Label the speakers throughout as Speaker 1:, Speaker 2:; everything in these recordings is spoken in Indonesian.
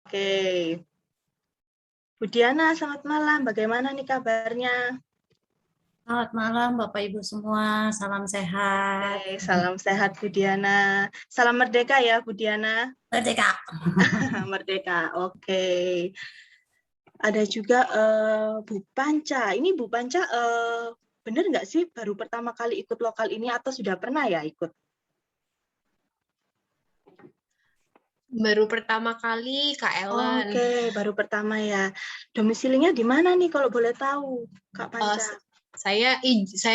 Speaker 1: Oke. Bu Diana, selamat malam. Bagaimana nih kabarnya?
Speaker 2: Selamat malam Bapak Ibu semua, salam sehat.
Speaker 1: Oke, salam sehat Bu Diana. Salam merdeka ya Bu Diana.
Speaker 2: Merdeka.
Speaker 1: Merdeka, oke. Ada juga Bu Panca. Ini Bu Panca, bener nggak sih baru pertama kali ikut lokal ini atau sudah pernah ya ikut?
Speaker 3: Baru pertama kali Kak Ellen.
Speaker 1: Oke, baru pertama ya. Domisilinya di mana nih kalau boleh tahu, Kak Panca?
Speaker 3: Saya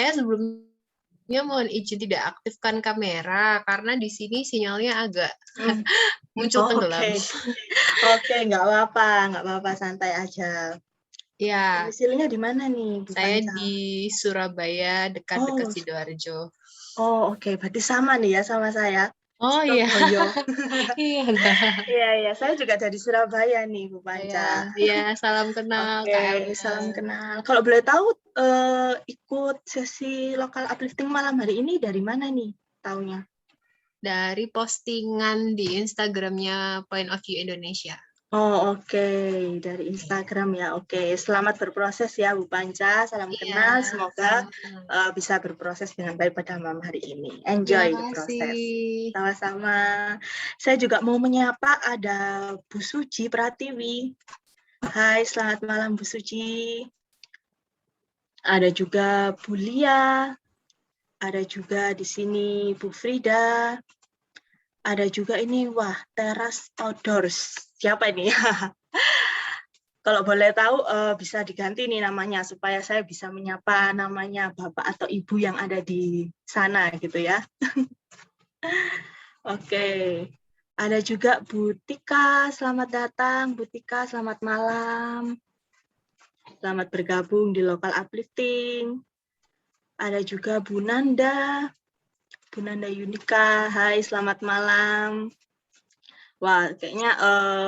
Speaker 3: sebelumnya mohon izin tidak aktifkan kamera karena di sini sinyalnya agak muncul tenggelam.
Speaker 1: Oke, nggak apa-apa, santai aja.
Speaker 3: Ya,
Speaker 1: Domisilinya di mana nih, Bu
Speaker 3: saya
Speaker 1: Panca?
Speaker 3: di Surabaya dekat-dekat
Speaker 1: Oh,
Speaker 3: Sidoarjo.
Speaker 1: oke. Berarti sama nih ya sama saya.
Speaker 3: Oh iya. Iya.
Speaker 1: Iya, saya juga dari Surabaya nih, Bu Panca.
Speaker 3: Iya, salam kenal Kak
Speaker 1: Oke,
Speaker 3: Ellen.
Speaker 1: salam kenal. Kalau boleh tahu, ikut sesi lokal uplifting malam hari ini dari mana nih taunya?
Speaker 3: Dari postingan di Instagramnya Point of View Indonesia.
Speaker 1: Oke. Dari Instagram ya. Oke, selamat berproses ya Bu Panca. Salam kenal. Semoga bisa berproses dengan baik pada malam hari ini. Enjoy the proses. Sama-sama. Saya juga mau menyapa ada Bu Suci Pratiwi. Hai, selamat malam Bu Suci. Ada juga Bu Lia. Ada juga di sini Bu Frida. Ada juga ini, wah, teras outdoors. Siapa ini? Kalau boleh tahu, bisa diganti nih namanya, supaya saya bisa menyapa namanya Bapak atau Ibu yang ada di sana, gitu ya. Oke. Ada juga Bu Tika, selamat datang. Bu Tika, selamat malam. Selamat bergabung di Local Uplifting. Ada juga Bu Nanda Yunika, hai, selamat malam. Wah, kayaknya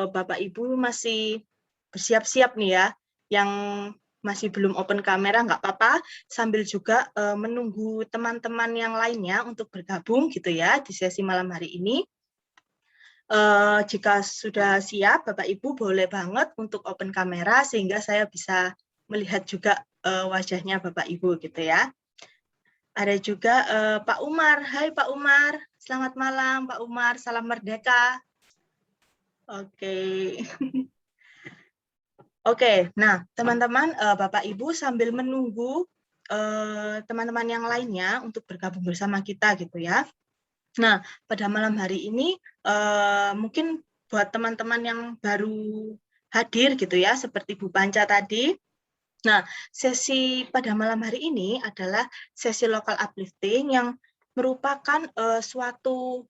Speaker 1: Bapak Ibu masih bersiap-siap nih ya, yang masih belum open kamera nggak apa-apa, sambil juga menunggu teman-teman yang lainnya untuk bergabung gitu ya di sesi malam hari ini. Jika sudah siap, Bapak Ibu boleh banget untuk open kamera sehingga saya bisa melihat juga wajahnya Bapak Ibu gitu ya. Ada juga Pak Umar, hai Pak Umar, selamat malam Pak Umar, salam merdeka. Oke. Oke, nah teman-teman, Bapak Ibu sambil menunggu teman-teman yang lainnya untuk bergabung bersama kita gitu ya. Nah, pada malam hari ini mungkin buat teman-teman yang baru hadir gitu ya, seperti Bu Panca tadi. Nah, sesi pada malam hari ini adalah sesi local uplifting yang merupakan suatu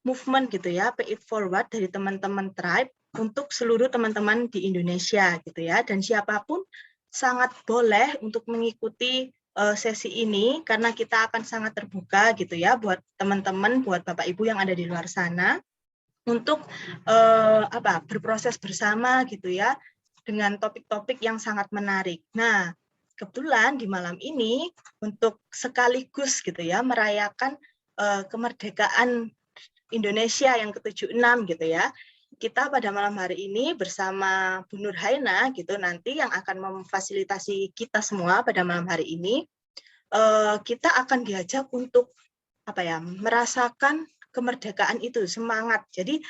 Speaker 1: movement gitu ya, pay it forward dari teman-teman tribe untuk seluruh teman-teman di Indonesia gitu ya, dan siapapun sangat boleh untuk mengikuti sesi ini karena kita akan sangat terbuka gitu ya buat teman-teman, buat Bapak Ibu yang ada di luar sana untuk berproses bersama gitu ya dengan topik-topik yang sangat menarik. Nah, kebetulan di malam ini untuk sekaligus gitu ya merayakan kemerdekaan Indonesia yang ke-76 gitu ya. Kita pada malam hari ini bersama Bu Nur Haina gitu nanti yang akan memfasilitasi kita semua pada malam hari ini, kita akan diajak untuk merasakan kemerdekaan itu, semangat. Jadi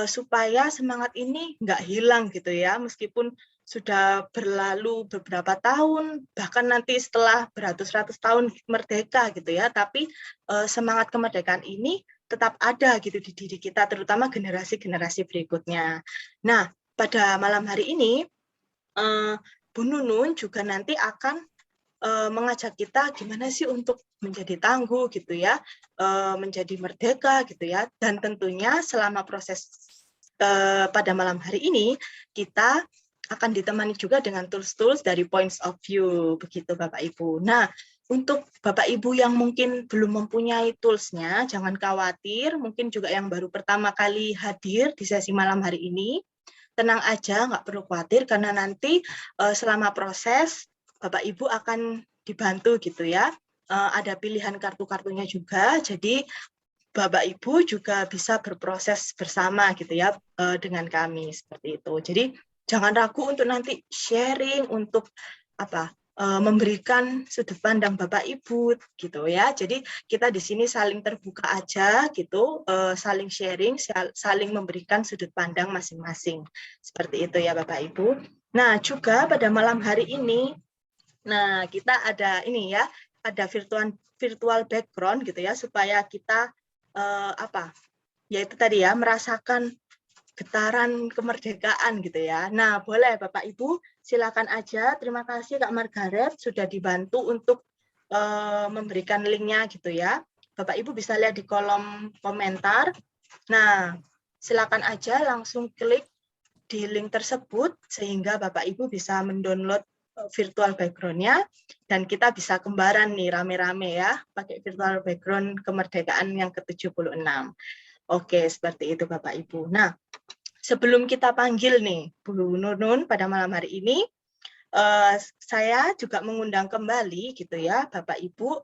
Speaker 1: supaya semangat ini nggak hilang gitu ya, meskipun sudah berlalu beberapa tahun, bahkan nanti setelah beratus-ratus tahun merdeka gitu ya, tapi semangat kemerdekaan ini tetap ada gitu di diri kita, terutama generasi-generasi berikutnya. Nah, pada malam hari ini, Bu Nunun juga nanti akan mengajak kita gimana sih untuk menjadi tangguh gitu ya, menjadi merdeka gitu ya, dan tentunya selama proses pada malam hari ini kita akan ditemani juga dengan tools-tools dari points of view begitu Bapak Ibu. Nah, untuk Bapak Ibu yang mungkin belum mempunyai tools-nya, jangan khawatir, mungkin juga yang baru pertama kali hadir di sesi malam hari ini, tenang aja, nggak perlu khawatir karena nanti selama proses Bapak Ibu akan dibantu gitu ya. Ada pilihan kartu-kartunya juga, jadi Bapak Ibu juga bisa berproses bersama gitu ya dengan kami seperti itu. Jadi jangan ragu untuk nanti sharing, untuk memberikan sudut pandang Bapak Ibu gitu ya. Jadi kita di sini saling terbuka aja gitu, saling sharing, saling memberikan sudut pandang masing-masing. Seperti itu ya Bapak Ibu. Nah, juga pada malam hari ini kita ada ini ya, ada virtual background gitu ya, supaya kita yaitu tadi ya, merasakan getaran kemerdekaan gitu ya. Nah, boleh Bapak Ibu, silakan aja. Terima kasih Kak Margaret sudah dibantu untuk memberikan linknya gitu ya. Bapak Ibu bisa lihat di kolom komentar. Nah, silakan aja langsung klik di link tersebut sehingga Bapak Ibu bisa mendownload virtual background-nya dan kita bisa kembaran nih rame-rame ya pakai virtual background kemerdekaan yang ke-76. Oke, seperti itu Bapak Ibu. Nah, sebelum kita panggil nih Bu Nunun pada malam hari ini, saya juga mengundang kembali gitu ya Bapak Ibu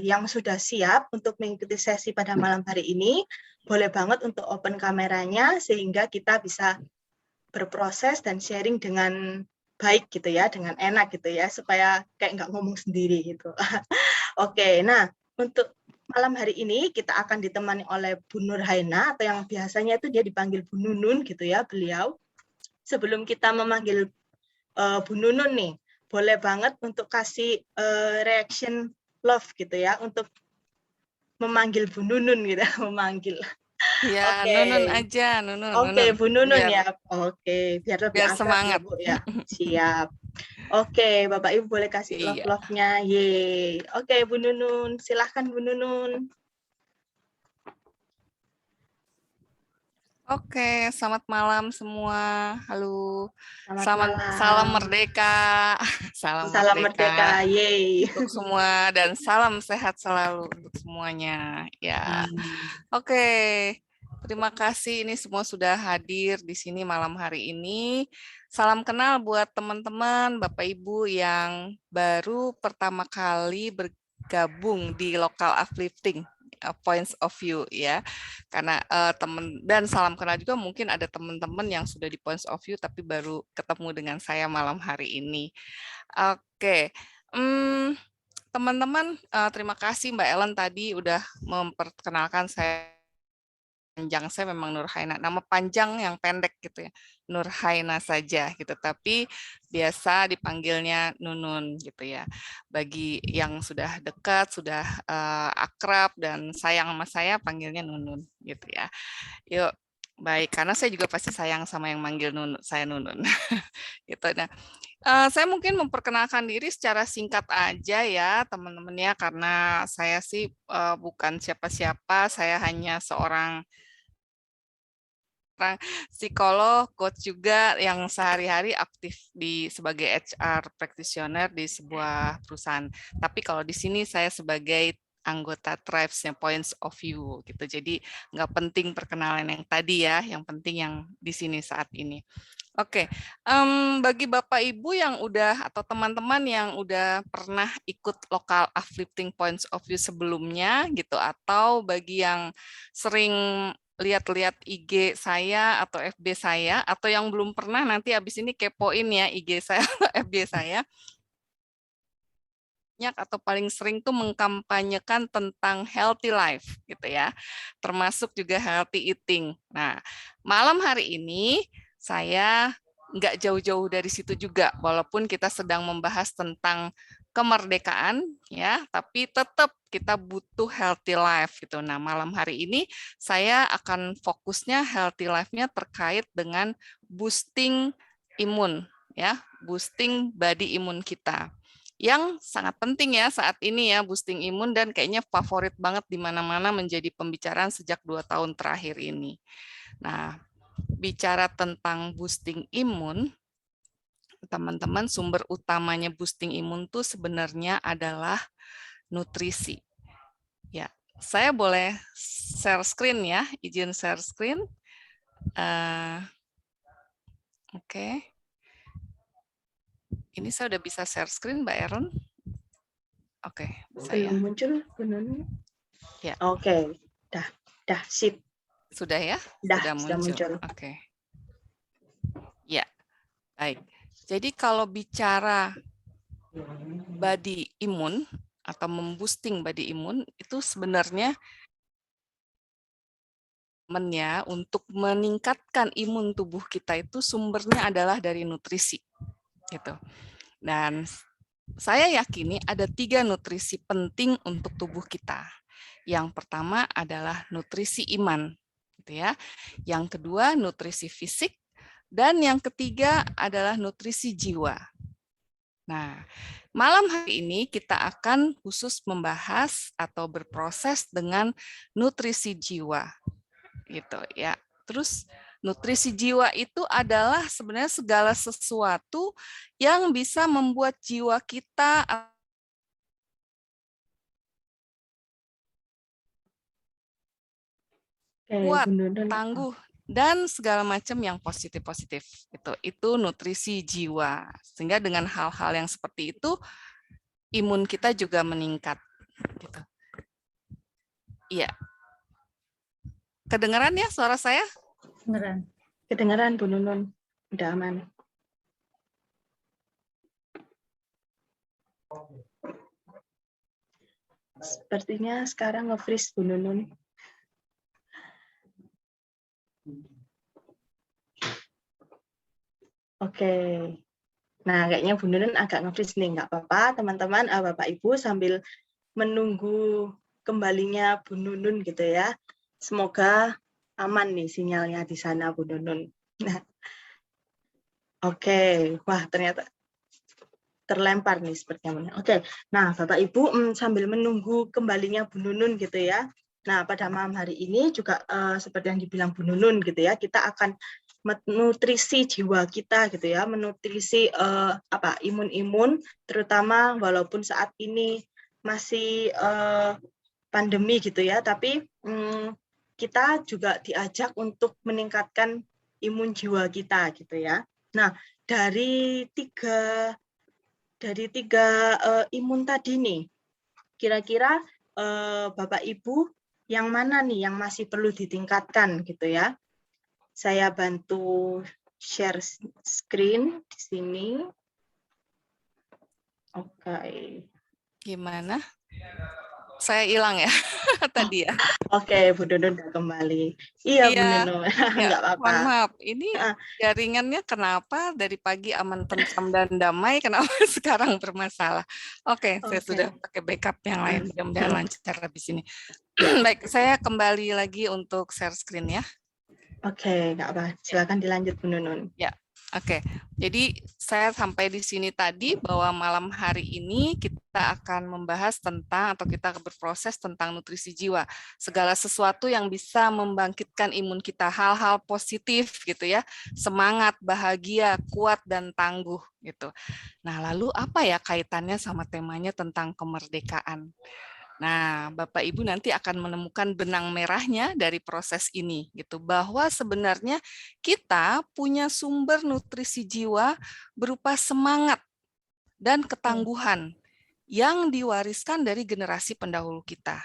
Speaker 1: yang sudah siap untuk mengikuti sesi pada malam hari ini, boleh banget untuk open kameranya sehingga kita bisa berproses dan sharing dengan baik gitu ya, dengan enak gitu ya, supaya kayak nggak ngomong sendiri gitu. Oke, nah untuk malam hari ini kita akan ditemani oleh Bu Nurhaina atau yang biasanya itu dia dipanggil Bu Nunun gitu ya beliau. Sebelum kita memanggil Bu Nunun nih, boleh banget untuk kasih reaction love gitu ya untuk memanggil Bu Nunun gitu, memanggil.
Speaker 4: Ya,
Speaker 1: Oke.
Speaker 4: Nunun aja,
Speaker 1: Oke,
Speaker 4: Nunun.
Speaker 1: Bu Nunun
Speaker 4: Biar
Speaker 1: ya. Oke, biar lebih
Speaker 4: biar
Speaker 1: akrab ya
Speaker 4: semangat.
Speaker 1: Bu ya. Siap. Oke, Bapak Ibu boleh kasih
Speaker 4: Iya.
Speaker 1: love-love-nya. Yeay. Oke, Bu Nunun. Silahkan Bu Nunun.
Speaker 4: Oke, selamat malam semua. Halo.
Speaker 1: Selamat
Speaker 4: Salam
Speaker 1: malam.
Speaker 4: merdeka. Salam
Speaker 1: Salam merdeka.
Speaker 4: merdeka
Speaker 1: Yeay.
Speaker 4: untuk semua dan salam sehat selalu untuk semuanya. Ya. Oke. Terima kasih ini semua sudah hadir di sini malam hari ini. Salam kenal buat teman-teman, Bapak Ibu yang baru pertama kali bergabung di Local Uplifting Points of View ya. Karena teman dan salam kenal juga mungkin ada teman-teman yang sudah di Points of View tapi baru ketemu dengan saya malam hari ini. Oke. Teman-teman, terima kasih Mbak Ellen tadi udah memperkenalkan saya. Panjang saya memang Nurhaina, nama panjang yang pendek gitu ya, Nurhaina saja gitu, tapi biasa dipanggilnya Nunun gitu ya. Bagi yang sudah dekat, sudah akrab dan sayang sama saya, panggilnya Nunun gitu ya. Yuk, baik, karena saya juga pasti sayang sama yang manggil saya Nunun. Gitu. Nah, saya mungkin memperkenalkan diri secara singkat aja ya teman-teman ya, karena saya sih bukan siapa-siapa, saya hanya seorang psikolog, coach juga yang sehari-hari aktif sebagai HR practitioner di sebuah perusahaan. Tapi kalau di sini saya sebagai anggota Tribes-nya Points of View gitu. Jadi nggak penting perkenalan yang tadi ya, yang penting yang di sini saat ini. Oke, bagi Bapak Ibu yang udah atau teman-teman yang udah pernah ikut Local Uplifting Points of View sebelumnya gitu, atau bagi yang sering lihat-lihat IG saya atau FB saya, atau yang belum pernah nanti habis ini kepoin ya IG saya atau FB saya, atau paling sering tuh mengkampanyekan tentang healthy life gitu ya, termasuk juga healthy eating. Nah, malam hari ini saya nggak jauh-jauh dari situ juga, walaupun kita sedang membahas tentang kemerdekaan ya, tapi tetap kita butuh healthy life gitu. Nah, malam hari ini saya akan fokusnya healthy life-nya terkait dengan boosting imun ya, boosting body imun kita. Yang sangat penting ya saat ini ya, boosting imun, dan kayaknya favorit banget di mana-mana menjadi pembicaraan sejak 2 tahun terakhir ini. Nah, bicara tentang boosting imun, teman-teman, sumber utamanya boosting imun itu sebenarnya adalah nutrisi. Ya, saya boleh share screen ya, izin share screen. Oke. Ini saya udah bisa share screen, Mbak Erin. Oke, bisa ya.
Speaker 1: Belum muncul, Bu Nunun.
Speaker 4: Ya.
Speaker 1: Oke, dah. Dah, sip.
Speaker 4: Sudah ya?
Speaker 1: Sudah
Speaker 4: Sudah muncul. Oke. Ya, baik. Jadi kalau bicara body imun atau memboosting body imun itu sebenarnya untuk meningkatkan imun tubuh kita itu sumbernya adalah dari nutrisi gitu. Dan saya yakini ada 3 nutrisi penting untuk tubuh kita. Yang pertama adalah nutrisi iman gitu ya. Yang kedua nutrisi fisik dan yang ketiga adalah nutrisi jiwa. Nah, malam hari ini kita akan khusus membahas atau berproses dengan nutrisi jiwa. Gitu ya. Terus nutrisi jiwa itu adalah sebenarnya segala sesuatu yang bisa membuat jiwa kita kuat, tangguh, dan segala macam yang positif-positif. Itu nutrisi jiwa. Sehingga dengan hal-hal yang seperti itu, imun kita juga meningkat. Gitu. Iya. Kedengaran ya suara saya?
Speaker 1: Kedengaran, Bu Nunun. Udah aman. Sepertinya sekarang nge-freeze, Bu Nunun. Oke. Nah, kayaknya Bu Nunun agak nge-freeze nih. Nggak apa-apa, teman-teman, Bapak Ibu sambil menunggu kembalinya Bu Nunun gitu ya. Semoga aman nih sinyalnya di sana, Bu Nunun. Nah, oke. Wah, ternyata terlempar nih sepertinya. Oke. Nah, Bapak Ibu sambil menunggu kembalinya Bu Nunun gitu ya. Nah, pada malam hari ini juga seperti yang dibilang Bu Nunun gitu ya, kita akan menutrisi jiwa kita gitu ya, menutrisi imun-imun, terutama walaupun saat ini masih pandemi gitu ya, tapi kita juga diajak untuk meningkatkan imun jiwa kita gitu ya. Nah, dari tiga imun tadi nih, kira-kira Bapak Ibu yang mana nih yang masih perlu ditingkatkan gitu ya? Saya bantu share screen di sini. Oke.
Speaker 4: Gimana? Saya hilang ya tadi ya.
Speaker 1: Oke, Bu Nunun udah kembali. Iya, Bu Nunun. Nggak apa-apa.
Speaker 4: Mohon maaf, ini jaringannya kenapa dari pagi aman, tentram, dan damai, kenapa sekarang bermasalah? Oke, saya sudah pakai backup yang lain, mudah-mudahan lancar habis ini. Baik, saya kembali lagi untuk share screen ya.
Speaker 1: Oke, nggak apa. Silakan dilanjut, Bu Nunun.
Speaker 4: Ya, oke. Jadi saya sampai di sini tadi bahwa malam hari ini kita akan membahas tentang atau kita berproses tentang nutrisi jiwa. Segala sesuatu yang bisa membangkitkan imun kita, hal-hal positif gitu ya. Semangat, bahagia, kuat dan tangguh gitu. Nah, lalu apa ya kaitannya sama temanya tentang kemerdekaan? Nah, Bapak Ibu nanti akan menemukan benang merahnya dari proses ini gitu, bahwa sebenarnya kita punya sumber nutrisi jiwa berupa semangat dan ketangguhan yang diwariskan dari generasi pendahulu kita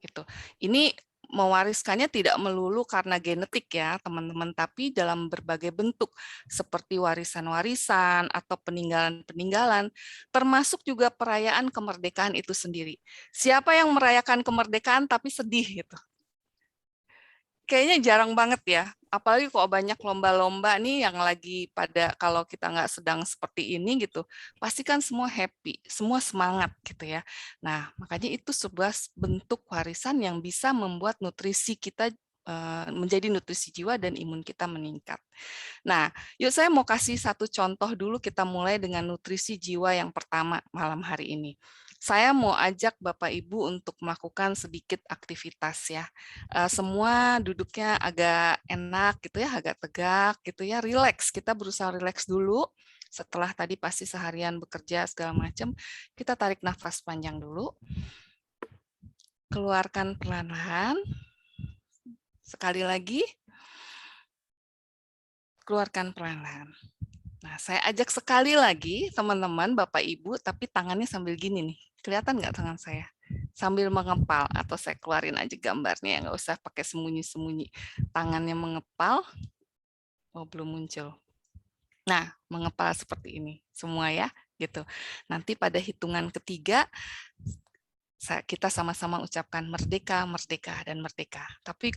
Speaker 4: gitu. Ini mewariskannya tidak melulu karena genetik ya teman-teman, tapi dalam berbagai bentuk seperti warisan-warisan atau peninggalan-peninggalan, termasuk juga perayaan kemerdekaan itu sendiri. Siapa yang merayakan kemerdekaan tapi sedih gitu? Kayaknya jarang banget ya, apalagi kalau banyak lomba-lomba nih yang lagi pada, kalau kita nggak sedang seperti ini gitu, pasti kan semua happy, semua semangat gitu ya. Nah, makanya itu sebuah bentuk warisan yang bisa membuat nutrisi kita menjadi nutrisi jiwa dan imun kita meningkat. Nah, yuk saya mau kasih satu contoh dulu, kita mulai dengan nutrisi jiwa yang pertama malam hari ini. Saya mau ajak Bapak Ibu untuk melakukan sedikit aktivitas ya. Semua duduknya agak enak gitu ya, agak tegak gitu ya, rileks. Kita berusaha rileks dulu. Setelah tadi pasti seharian bekerja segala macam, kita tarik nafas panjang dulu. Keluarkan perlahan-lahan. Sekali lagi. Keluarkan perlahan-lahan. Nah, saya ajak sekali lagi teman-teman, Bapak Ibu, tapi tangannya sambil gini nih. Kelihatan nggak tangan saya? sambil mengepal, atau saya keluarin aja gambarnya, nggak usah pakai sembunyi-sembunyi. Tangannya mengepal, oh belum muncul. Nah, mengepal seperti ini semua ya, gitu. Nanti pada hitungan ketiga kita sama-sama ucapkan merdeka, merdeka, dan merdeka. Tapi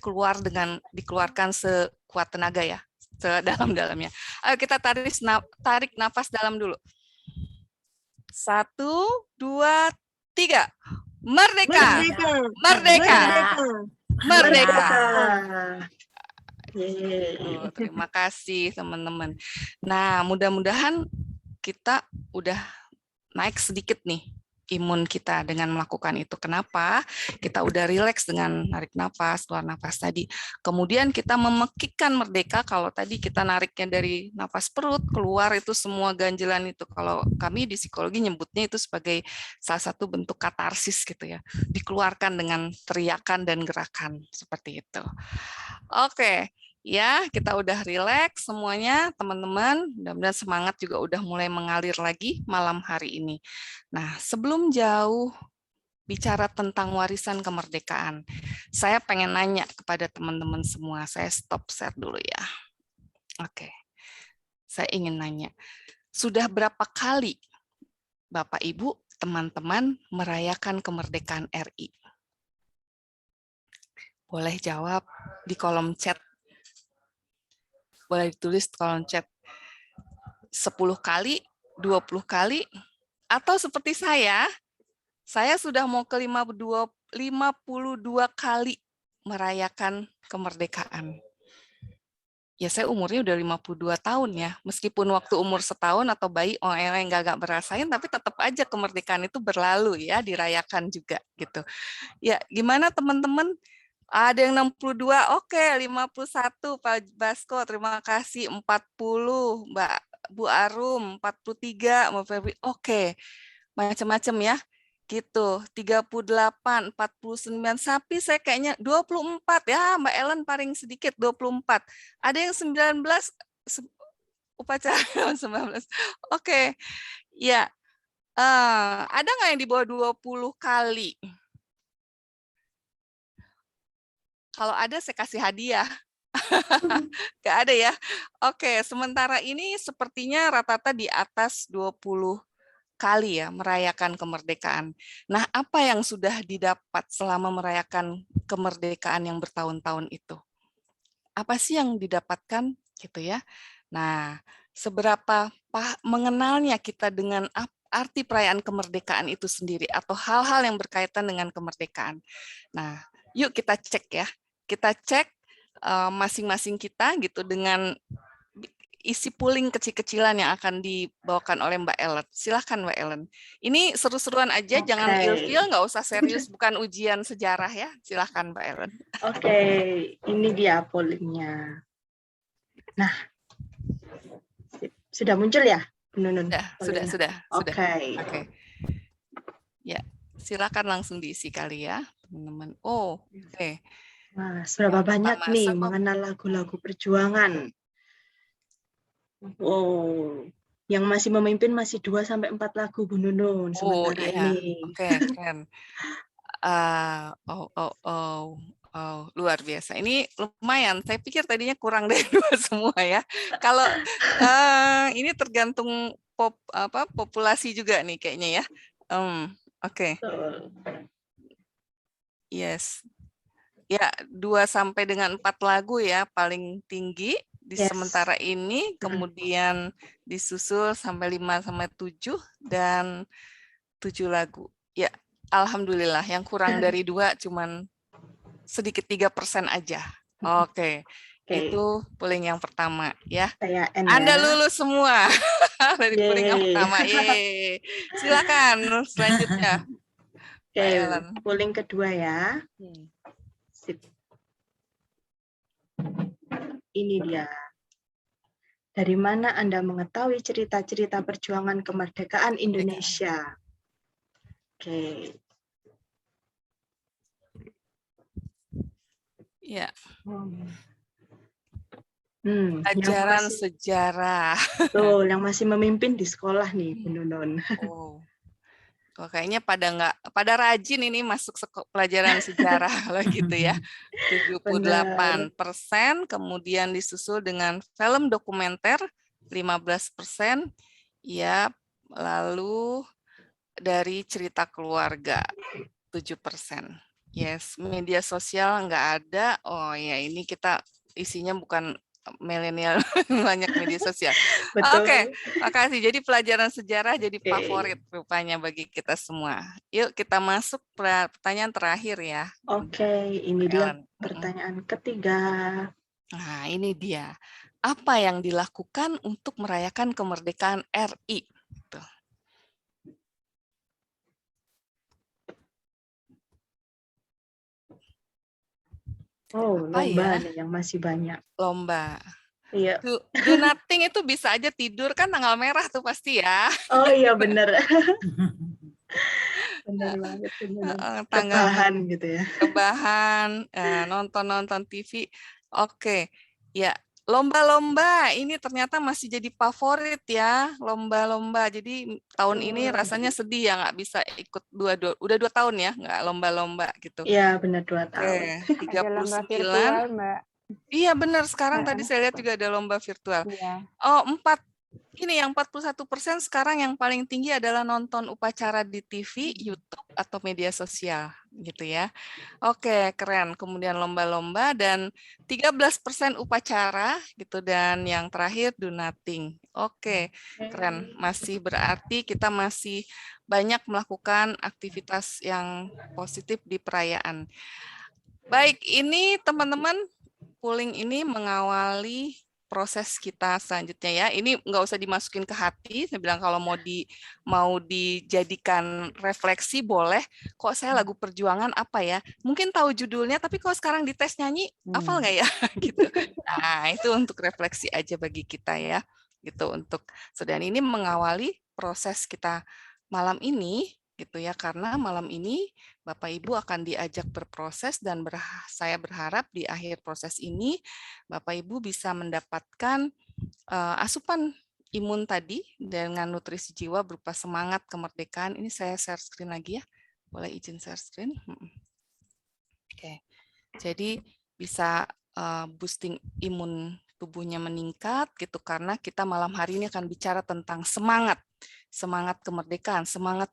Speaker 4: dikeluarkan sekuat tenaga ya, sedalam-dalamnya. Ayo kita tarik nafas dalam dulu. 1, 2, 3. Merdeka! Merdeka! Merdeka! Oh, terima kasih teman-teman. Nah, mudah-mudahan kita udah naik sedikit nih imun kita dengan melakukan itu. Kenapa? Kita udah rileks dengan narik nafas, keluar nafas tadi. Kemudian kita memekikkan merdeka. Kalau tadi kita nariknya dari nafas perut, keluar itu semua ganjelan itu. Kalau kami di psikologi nyebutnya itu sebagai salah satu bentuk katarsis gitu ya. Dikeluarkan dengan teriakan dan gerakan seperti itu. Oke. Ya, kita udah rileks semuanya, teman-teman. Mudah-mudahan semangat juga udah mulai mengalir lagi malam hari ini. Nah, sebelum jauh bicara tentang warisan kemerdekaan, saya pengen nanya kepada teman-teman semua. Saya stop share dulu ya. Oke. Saya ingin nanya, sudah berapa kali Bapak, Ibu, teman-teman merayakan kemerdekaan RI? Boleh jawab di kolom chat. Boleh ditulis kolom chat 10 kali, 20 kali, atau seperti saya sudah mau ke 52 kali merayakan kemerdekaan. Ya saya umurnya udah 52 tahun ya, meskipun waktu umur setahun atau bayi yang nggak berasain, tapi tetap aja kemerdekaan itu berlalu ya, dirayakan juga gitu. Ya gimana teman-teman? Ada yang 62, oke, 51 Pak Basko, terima kasih, 40 Mbak Bu Arum, 43 Mbak Febri, oke, macam-macam ya, gitu, 38, 49, tapi saya kayaknya 24 ya, Mbak Ellen paling sedikit 24, ada yang 19, upacara 19, oke, ya, ada nggak yang di bawah 20 kali? Kalau ada saya kasih hadiah. Nggak ada ya. Oke, sementara ini sepertinya rata-rata di atas 20 kali ya merayakan kemerdekaan. Nah, apa yang sudah didapat selama merayakan kemerdekaan yang bertahun-tahun itu? Apa sih yang didapatkan gitu ya? Nah, seberapa mengenalnya kita dengan arti perayaan kemerdekaan itu sendiri atau hal-hal yang berkaitan dengan kemerdekaan. Nah, yuk kita cek ya. Kita cek masing-masing kita gitu dengan isi pooling kecil-kecilan yang akan dibawakan oleh Mbak Ellen. Silahkan Mbak Ellen. Ini seru-seruan aja, jangan ilfil, nggak usah serius, bukan ujian sejarah ya. Silahkan Mbak Ellen.
Speaker 1: Oke, ini dia pollingnya. Nah, sudah muncul ya, Nunun?
Speaker 4: Sudah.
Speaker 1: Oke.
Speaker 4: Ya, silakan langsung diisi kali ya, teman-teman. Oh, oke.
Speaker 1: Nah, seberapa banyak nih mengenal lagu-lagu perjuangan? Oh, yang masih memimpin masih 2-4 lagu Bu Nunun sementara ini.
Speaker 4: Oke, keren. Luar biasa. Ini lumayan. Saya pikir tadinya kurang dari 2 semua ya. Kalau ini tergantung populasi juga nih kayaknya ya. Oke. Yes. Ya, 2 sampai dengan 4 lagu ya paling tinggi di sementara ini, kemudian disusul sampai 5 sampai 7 dan 7 lagu. Ya, alhamdulillah yang kurang dari 2 cuman sedikit 3% aja. Oke. Itu polling yang pertama ya. Anda lulus semua dari polling yang pertama. Yeay. Silakan selanjutnya.
Speaker 1: Oke, polling kedua ya. Ini dia. Dari mana Anda mengetahui cerita-cerita perjuangan kemerdekaan Indonesia? Oke.
Speaker 4: Ya. Ajaran sejarah.
Speaker 1: Betul, yang masih memimpin di sekolah nih, Bu Nunun.
Speaker 4: Kok kayaknya pada rajin ini masuk pelajaran sejarah lah gitu ya. 78%, kemudian disusul dengan film dokumenter 15%, ya, lalu dari cerita keluarga 7%. Yes, media sosial nggak ada. Oh ya, ini kita isinya bukan milenial banyak media sosial.
Speaker 1: Betul.
Speaker 4: Oke, makasih. Jadi pelajaran sejarah jadi
Speaker 1: Oke.
Speaker 4: favorit rupanya bagi kita semua. Yuk kita masuk pertanyaan terakhir ya.
Speaker 1: Oke, ini dia
Speaker 4: Ellen.
Speaker 1: pertanyaan ketiga.
Speaker 4: Nah, ini dia. Apa yang dilakukan untuk merayakan kemerdekaan RI? Tuh.
Speaker 1: Oh,
Speaker 4: Apa
Speaker 1: lomba
Speaker 4: ya?
Speaker 1: nih yang masih banyak.
Speaker 4: Lomba.
Speaker 1: Iya.
Speaker 4: Do nothing itu bisa aja tidur, kan tanggal merah tuh pasti ya.
Speaker 1: Oh iya benar. Benar banget.
Speaker 4: Tanggal
Speaker 1: Rebahan gitu ya.
Speaker 4: rebahan, nonton TV. Oke, ya, lomba-lomba ini ternyata masih jadi favorit ya, lomba-lomba. Jadi tahun ini rasanya sedih ya nggak bisa ikut udah 2 tahun ya nggak lomba-lomba gitu.
Speaker 1: Iya benar 2 tahun.
Speaker 4: Oke,
Speaker 5: Ada lomba
Speaker 4: 39.
Speaker 5: virtual, Mbak.
Speaker 4: Iya benar, sekarang tadi saya lihat juga ada lomba virtual.
Speaker 5: Iya.
Speaker 4: Oh, yang 41% sekarang yang paling tinggi adalah nonton upacara di TV, YouTube, atau media sosial gitu ya. Oke, keren. Kemudian lomba-lomba dan 13% upacara gitu, dan yang terakhir do nothing. Oke, keren. Masih berarti kita masih banyak melakukan aktivitas yang positif di perayaan. Baik, ini teman-teman pooling ini mengawali proses kita selanjutnya ya. Ini nggak usah dimasukin ke hati. Saya bilang kalau mau dijadikan refleksi boleh. Kok saya lagu perjuangan apa ya? Mungkin tahu judulnya, tapi kalau sekarang dites nyanyi, hafal nggak ya? Gitu. Nah, itu untuk refleksi aja bagi kita ya. Gitu untuk dan ini mengawali proses kita malam ini gitu ya, karena malam ini Bapak Ibu akan diajak berproses dan saya berharap di akhir proses ini Bapak Ibu bisa mendapatkan asupan imun tadi dengan nutrisi jiwa berupa semangat kemerdekaan. Ini saya share screen lagi ya. Boleh izin share screen? Oke. Jadi bisa boosting imun tubuhnya meningkat gitu, karena kita malam hari ini akan bicara tentang semangat kemerdekaan, semangat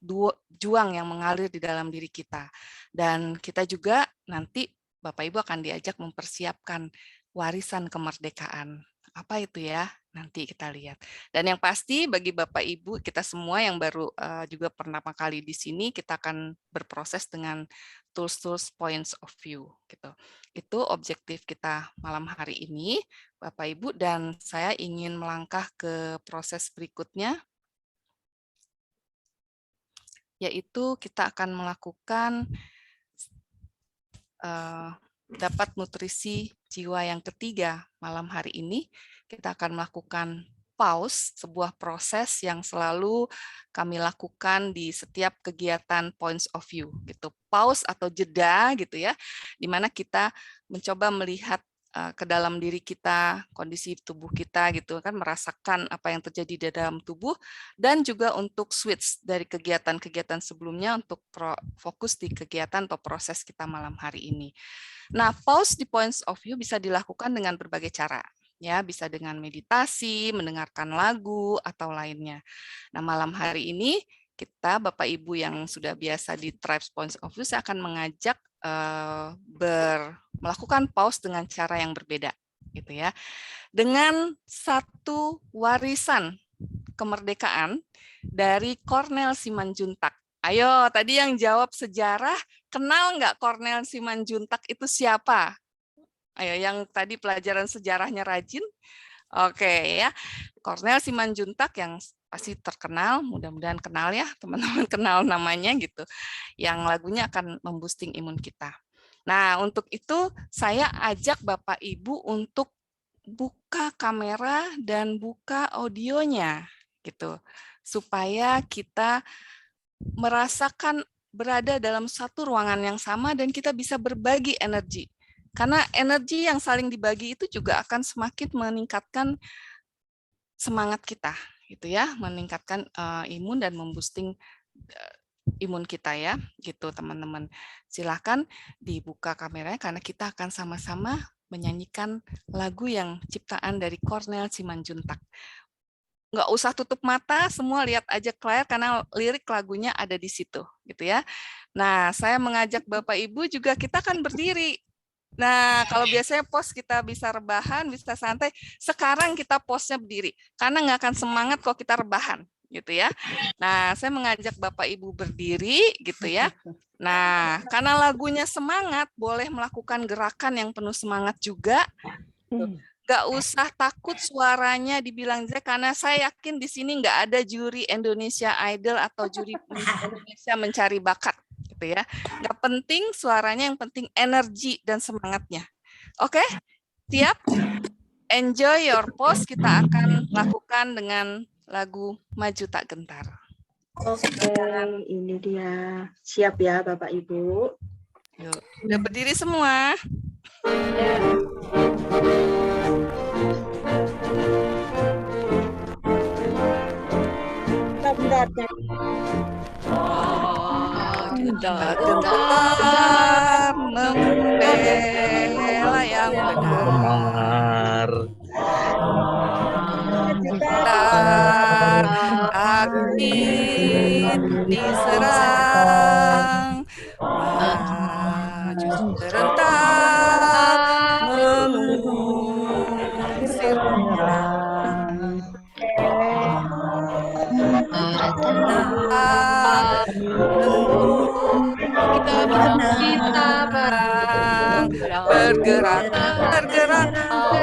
Speaker 4: juang yang mengalir di dalam diri kita. Dan kita juga nanti Bapak Ibu akan diajak mempersiapkan warisan kemerdekaan. Apa itu ya? Nanti kita lihat. Dan yang pasti bagi Bapak Ibu kita semua yang baru juga pertama kali di sini, kita akan berproses dengan tools points of view gitu. Itu objektif kita malam hari ini, Bapak Ibu, dan saya ingin melangkah ke proses berikutnya, yaitu kita akan melakukan dapat nutrisi jiwa yang ketiga malam hari ini. Kita akan melakukan pause, sebuah proses yang selalu kami lakukan di setiap kegiatan points of view gitu. Pause atau jeda gitu ya, di mana kita mencoba melihat ke dalam diri kita, kondisi tubuh kita gitu kan, merasakan apa yang terjadi di dalam tubuh, dan juga untuk switch dari kegiatan-kegiatan sebelumnya untuk fokus di kegiatan atau proses kita malam hari ini. Nah, pause di points of view bisa dilakukan dengan berbagai cara. Ya, bisa dengan meditasi, mendengarkan lagu, atau lainnya. Nah, malam hari ini kita, Bapak Ibu yang sudah biasa di Tribes Points of View, saya akan mengajak melakukan pause dengan cara yang berbeda, gitu ya. Dengan satu warisan kemerdekaan dari Cornel Simanjuntak. Ayo, tadi yang jawab sejarah, kenal nggak Cornel Simanjuntak itu siapa? Ayo, yang tadi pelajaran sejarahnya rajin. Oke ya, Cornel Simanjuntak yang pasti terkenal, mudah-mudahan kenal ya, teman-teman kenal namanya gitu, yang lagunya akan memboosting imun kita. Nah, untuk itu saya ajak Bapak Ibu untuk buka kamera dan buka audionya gitu, supaya kita merasakan berada dalam satu ruangan yang sama dan kita bisa berbagi energi. Karena energi yang saling dibagi itu juga akan semakin meningkatkan semangat kita, gitu ya, meningkatkan imun dan memboosting imun kita ya, gitu teman-teman. Silahkan dibuka kameranya karena kita akan sama-sama menyanyikan lagu yang ciptaan dari Cornel Simanjuntak. Nggak usah tutup mata, semua lihat aja ke layar karena lirik lagunya ada di situ, gitu ya. Nah, saya mengajak Bapak Ibu juga kita akan berdiri. Nah, kalau biasanya pos kita bisa rebahan, bisa santai, sekarang kita posnya berdiri. Karena nggak akan semangat kalau kita rebahan, gitu ya. Nah, saya mengajak Bapak Ibu berdiri, gitu ya. Nah, karena lagunya semangat, boleh melakukan gerakan yang penuh semangat juga. Nggak usah takut suaranya dibilang jelek, karena saya yakin di sini nggak ada juri Indonesia Idol atau juri Indonesia mencari bakat. Gitu ya, nggak penting suaranya, yang penting energi dan semangatnya. Oke, siap? Enjoy your pose. Kita akan lakukan dengan lagu Maju Tak Gentar.
Speaker 1: Oke, ini dia. Siap ya Bapak Ibu.
Speaker 4: Yuk, udah berdiri semua?
Speaker 1: Bentar.
Speaker 4: Kita gentar membela yang benar. Gentar aktif diserang, maju serentak mengusir penyerang. Bergerak, tergerak,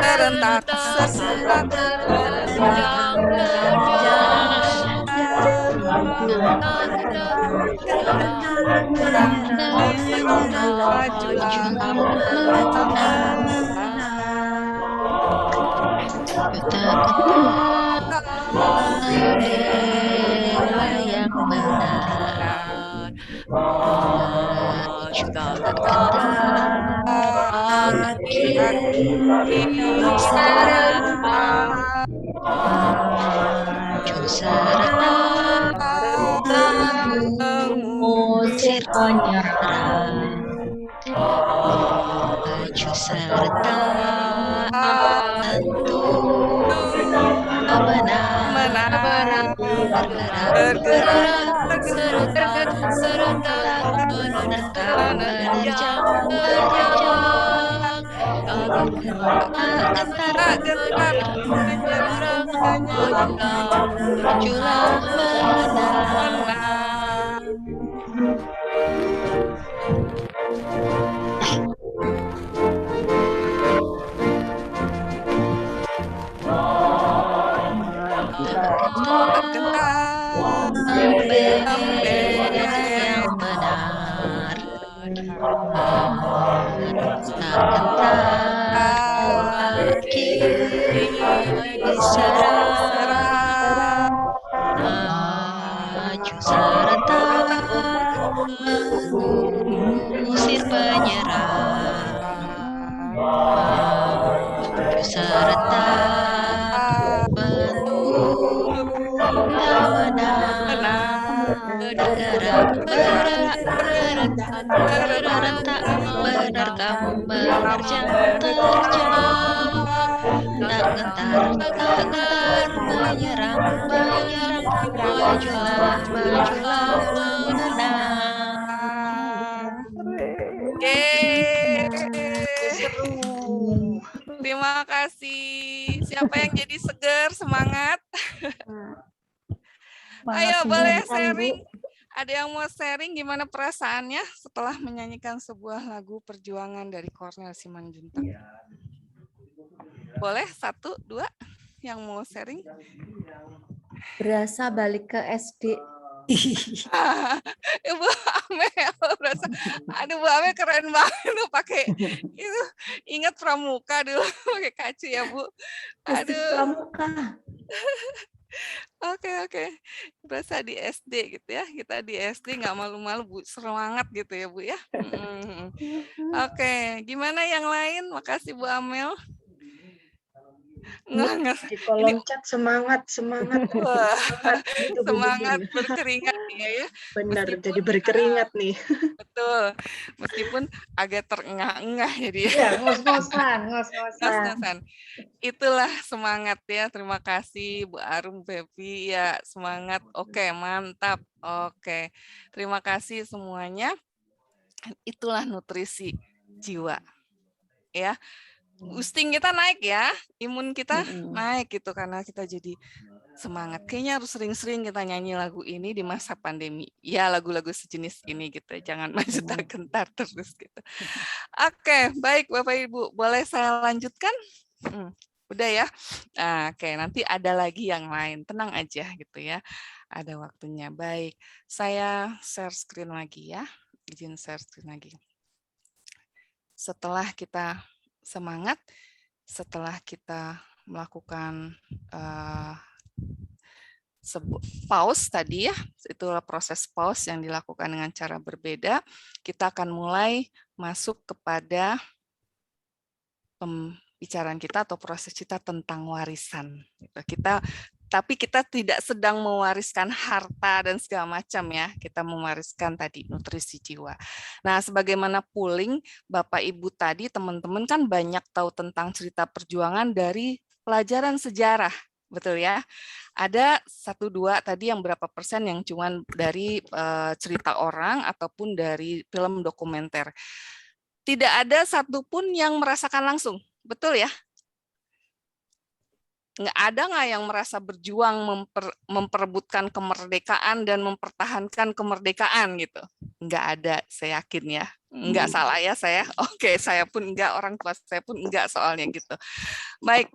Speaker 4: serentak, serentak,
Speaker 5: yang benar, juga maju serentak mengusir penyerang, maju serentak untuk menang, bergerak serentak menerkam menerjang gentar menyerang, majulah menang. Yang benar, diserang, maju serentak mengusir penyerang, maju serentak bergerak menerkam menerjang terjang, tak gentar menyerang majulah menang.
Speaker 4: Oke, terima kasih. Siapa yang jadi seger, semangat? Ayo boleh sharing. Ada yang mau sharing gimana perasaannya setelah menyanyikan sebuah lagu perjuangan dari Cornel Simanjuntak? Boleh 1, 2 yang mau sharing?
Speaker 6: Berasa balik ke SD.
Speaker 4: Ibu Amel berasa, aduh Bu Amel keren banget tuh pakai itu, ingat pramuka dulu pakai kacu ya Bu. Aduh.
Speaker 6: Pramuka.
Speaker 4: Oke. Berasa di SD gitu ya. Kita di SD nggak malu-malu Bu, semangat gitu ya Bu ya. Oke, gimana yang lain? Makasih Bu Amel. Nggak.
Speaker 1: Di kolom chat semangat, semangat,
Speaker 4: Wah,
Speaker 1: semangat gitu Bu
Speaker 4: semangat
Speaker 1: Bun.
Speaker 4: berkeringat ya.
Speaker 1: Benar,
Speaker 4: Meskipun
Speaker 1: jadi berkeringat nih.
Speaker 4: betul, meskipun agak terengah-engah jadi ya.
Speaker 2: Iya, ngos-ngosan, ngos-ngosan.
Speaker 4: Ngos-ngosan. Itulah semangat ya. Terima kasih Bu Arum, Febi ya, semangat. Oke, mantap. Oke. Terima kasih semuanya. Itulah nutrisi jiwa. Ya. Boosting kita naik ya, imun kita naik gitu karena kita jadi semangat. Kayaknya harus sering-sering kita nyanyi lagu ini di masa pandemi. Ya, lagu-lagu sejenis ini gitu. Jangan maju tak gentar terus gitu. Oke, baik Bapak Ibu, boleh saya lanjutkan? Udah ya. Nah, oke, nanti ada lagi yang lain. Tenang aja gitu ya. Ada waktunya. Baik, saya share screen lagi ya. Izin share screen lagi. Setelah kita semangat, setelah kita melakukan pause tadi ya, itulah proses pause yang dilakukan dengan cara berbeda. Kita akan mulai masuk kepada pembicaraan kita atau proses kita tentang warisan. Tapi kita tidak sedang mewariskan harta dan segala macam ya. Kita mewariskan tadi nutrisi jiwa. Nah, sebagaimana pooling Bapak Ibu tadi, teman-teman kan banyak tahu tentang cerita perjuangan dari pelajaran sejarah. Betul ya? Ada 1-2 tadi yang berapa persen yang cuma dari cerita orang ataupun dari film dokumenter. Tidak ada satupun yang merasakan langsung. Betul ya? Nggak ada nggak yang merasa berjuang memperebutkan kemerdekaan dan mempertahankan kemerdekaan gitu? Nggak ada, saya yakin ya. Nggak salah ya saya? Oke, saya pun nggak, orang tua saya pun nggak soalnya gitu. Baik,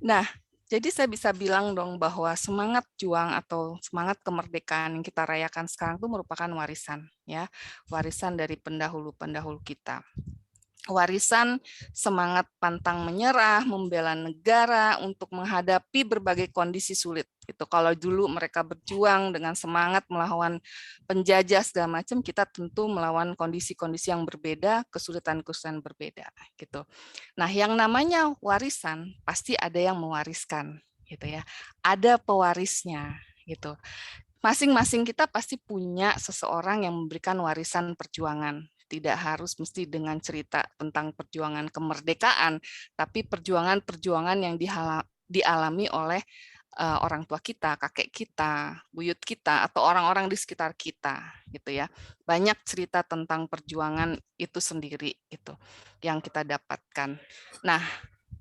Speaker 4: nah jadi saya bisa bilang dong bahwa semangat juang atau semangat kemerdekaan yang kita rayakan sekarang itu merupakan warisan ya, warisan dari pendahulu-pendahulu kita. Warisan semangat pantang menyerah, membela negara untuk menghadapi berbagai kondisi sulit. Itu kalau dulu mereka berjuang dengan semangat melawan penjajah segala macam, kita tentu melawan kondisi-kondisi yang berbeda, kesulitan-kesulitan berbeda gitu. Nah, yang namanya warisan pasti ada yang mewariskan gitu ya. Ada pewarisnya gitu. Masing-masing kita pasti punya seseorang yang memberikan warisan perjuangan. Tidak harus mesti dengan cerita tentang perjuangan kemerdekaan, tapi perjuangan-perjuangan yang dialami oleh orang tua kita, kakek kita, buyut kita, atau orang-orang di sekitar kita, gitu ya. Banyak cerita tentang perjuangan itu sendiri, itu yang kita dapatkan. Nah,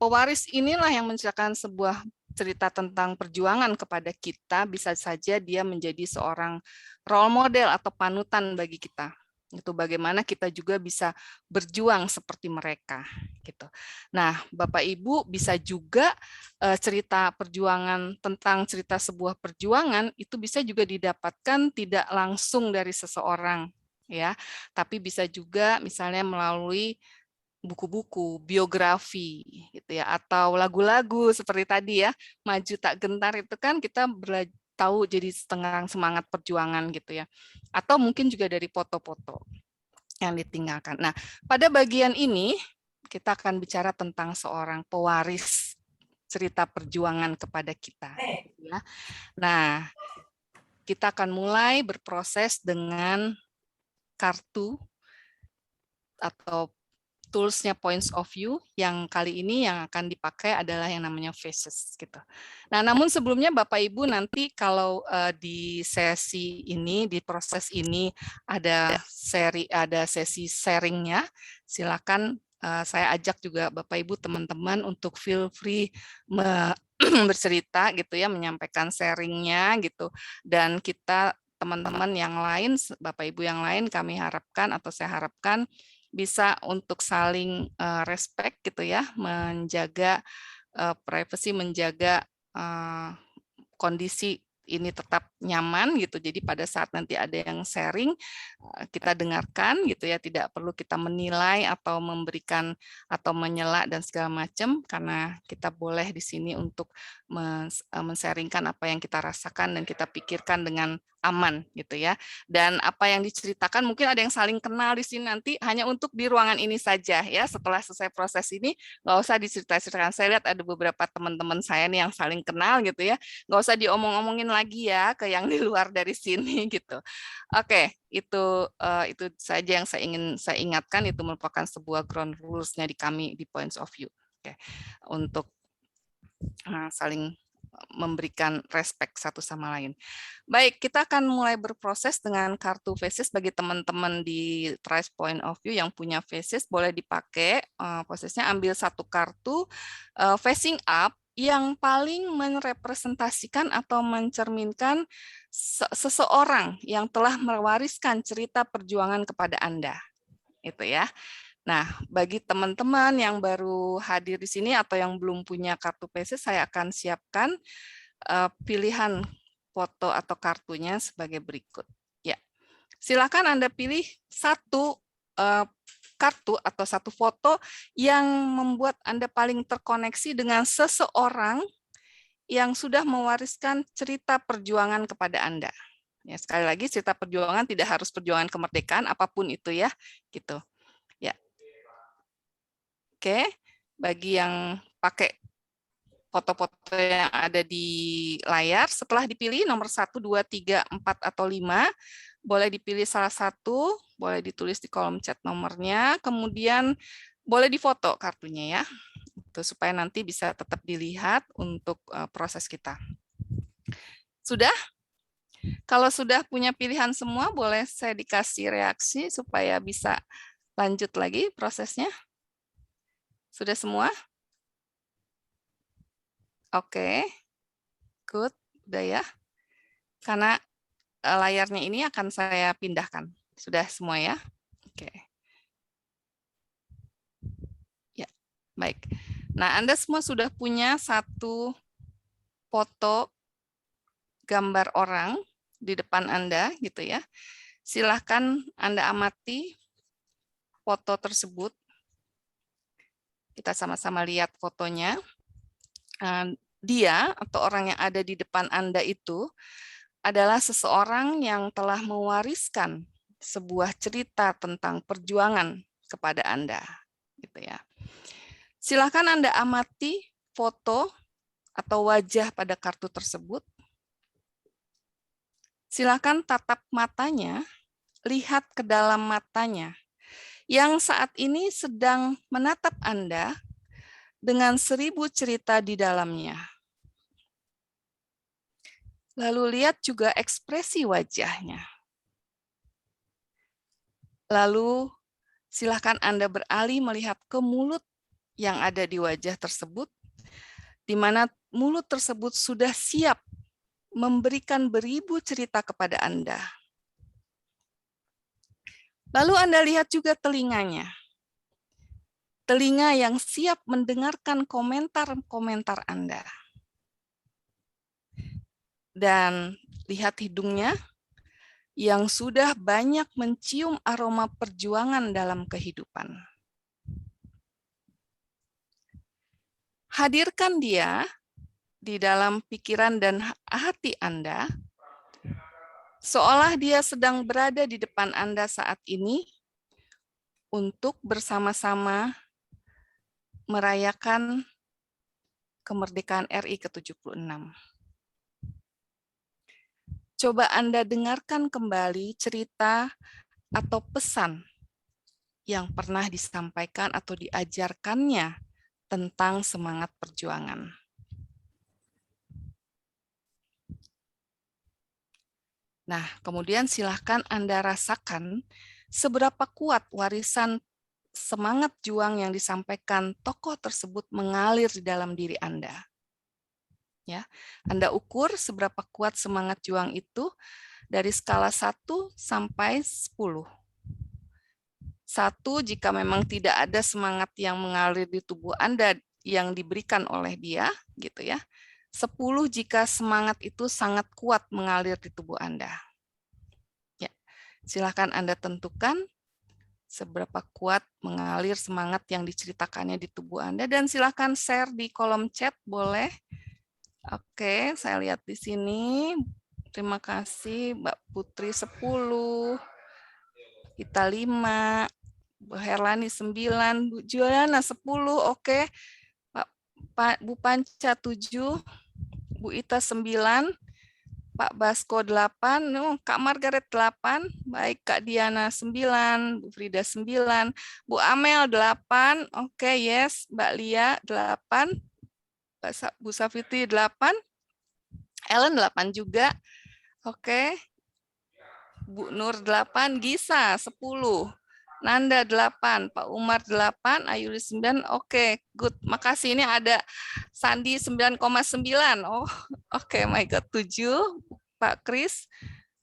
Speaker 4: pewaris inilah yang menciptakan sebuah cerita tentang perjuangan kepada kita, bisa saja dia menjadi seorang role model atau panutan bagi kita. Itu bagaimana kita juga bisa berjuang seperti mereka gitu. Nah, Bapak Ibu bisa juga cerita perjuangan tentang cerita sebuah perjuangan itu bisa juga didapatkan tidak langsung dari seseorang ya, tapi bisa juga misalnya melalui buku-buku, biografi gitu ya, atau lagu-lagu seperti tadi ya, Maju Tak Gentar itu kan kita tahu jadi setengah semangat perjuangan gitu ya. Atau mungkin juga dari foto-foto yang ditinggalkan. Nah, pada bagian ini kita akan bicara tentang seorang pewaris cerita perjuangan kepada kita. Ya. Nah, kita akan mulai berproses dengan kartu atau tools-nya points of view yang kali ini yang akan dipakai adalah yang namanya faces gitu. Nah, namun sebelumnya Bapak Ibu nanti kalau di sesi ini, di proses ini ada sesi sharingnya, silakan saya ajak juga Bapak Ibu teman-teman untuk feel free bercerita gitu ya, menyampaikan sharingnya gitu, dan kita teman-teman yang lain, Bapak Ibu yang lain kami harapkan atau saya harapkan bisa untuk saling respect gitu ya, menjaga privasi, menjaga kondisi ini tetap nyaman gitu. Jadi pada saat nanti ada yang sharing, kita dengarkan gitu ya, tidak perlu kita menilai atau memberikan atau menyela dan segala macam, karena kita boleh di sini untuk men-sharingkan apa yang kita rasakan dan kita pikirkan dengan aman gitu ya. Dan apa yang diceritakan mungkin ada yang saling kenal di sini nanti hanya untuk di ruangan ini saja ya. Setelah selesai proses ini nggak usah diceritakan. Saya lihat ada beberapa teman-teman saya nih yang saling kenal gitu ya. Nggak usah diomong-omongin lagi ya ke yang di luar dari sini gitu. Oke, itu saja yang saya ingatkan, itu merupakan sebuah ground rules-nya di kami di Points of View. Oke. Untuk saling memberikan respect satu sama lain. Baik, kita akan mulai berproses dengan kartu faces. Bagi teman-teman di Thrice Point of View yang punya faces, boleh dipakai. Prosesnya ambil satu kartu facing up yang paling merepresentasikan atau mencerminkan seseorang yang telah mewariskan cerita perjuangan kepada Anda. Itu ya. Nah, bagi teman-teman yang baru hadir di sini atau yang belum punya kartu PC, saya akan siapkan pilihan foto atau kartunya sebagai berikut. Ya, silakan Anda pilih satu kartu atau satu foto yang membuat Anda paling terkoneksi dengan seseorang yang sudah mewariskan cerita perjuangan kepada Anda. Ya, sekali lagi, cerita perjuangan tidak harus perjuangan kemerdekaan, apapun itu ya, gitu. Ya. Oke, bagi yang pakai foto-foto yang ada di layar, setelah dipilih nomor 1, 2, 3, 4, atau 5, boleh dipilih salah satu, boleh ditulis di kolom chat nomornya, kemudian boleh difoto kartunya ya, itu supaya nanti bisa tetap dilihat untuk proses kita. Sudah? Kalau sudah punya pilihan semua, boleh saya dikasih reaksi supaya bisa lanjut lagi prosesnya. Sudah semua? Oke, good, udah ya. Karena layarnya ini akan saya pindahkan. Sudah semua ya? Oke. Ya, baik. Nah, Anda semua sudah punya satu foto gambar orang di depan Anda, gitu ya. Silahkan Anda amati foto tersebut. Kita sama-sama lihat fotonya. Dia atau orang yang ada di depan Anda itu adalah seseorang yang telah mewariskan sebuah cerita tentang perjuangan kepada Anda, gitu ya. Silakan Anda amati foto atau wajah pada kartu tersebut. Silakan tatap matanya, lihat ke dalam matanya yang saat ini sedang menatap Anda dengan 1000 cerita di dalamnya. Lalu lihat juga ekspresi wajahnya. Lalu silakan Anda beralih melihat ke mulut yang ada di wajah tersebut, di mana mulut tersebut sudah siap memberikan beribu cerita kepada Anda. Lalu Anda lihat juga telinganya. Telinga yang siap mendengarkan komentar-komentar Anda. Dan lihat hidungnya yang sudah banyak mencium aroma perjuangan dalam kehidupan. Hadirkan dia di dalam pikiran dan hati Anda, seolah dia sedang berada di depan Anda saat ini untuk bersama-sama merayakan kemerdekaan RI ke-76. Coba Anda dengarkan kembali cerita atau pesan yang pernah disampaikan atau diajarkannya tentang semangat perjuangan. Nah, kemudian silahkan Anda rasakan seberapa kuat warisan semangat juang yang disampaikan tokoh tersebut mengalir di dalam diri Anda. Ya, Anda ukur seberapa kuat semangat juang itu dari skala 1 sampai 10. 1 jika memang tidak ada semangat yang mengalir di tubuh Anda yang diberikan oleh dia, gitu ya. 10 jika semangat itu sangat kuat mengalir di tubuh Anda. Ya, silakan Anda tentukan seberapa kuat mengalir semangat yang diceritakannya di tubuh Anda, dan silakan share di kolom chat, boleh. Oke, saya lihat di sini. Terima kasih Mbak Putri 10, kita 5, Bu Herlani 9, Bu Juliana 10, oke. Bu Panca 7, Bu Ita 9, Pak Basko 8, Kak Margaret 8, baik Kak Diana 9, Bu Frida 9, Bu Amel 8, oke, yes, Mbak Lia 8, Bu Safiti 8, Ellen 8 juga, oke, Bu Nur 8, Gisa 10, Nanda 8, Pak Umar 8, Ayuli 9, oke, good, makasih. Ini ada Sandi 9,9, oh, oke, my God, 7, Pak Kris,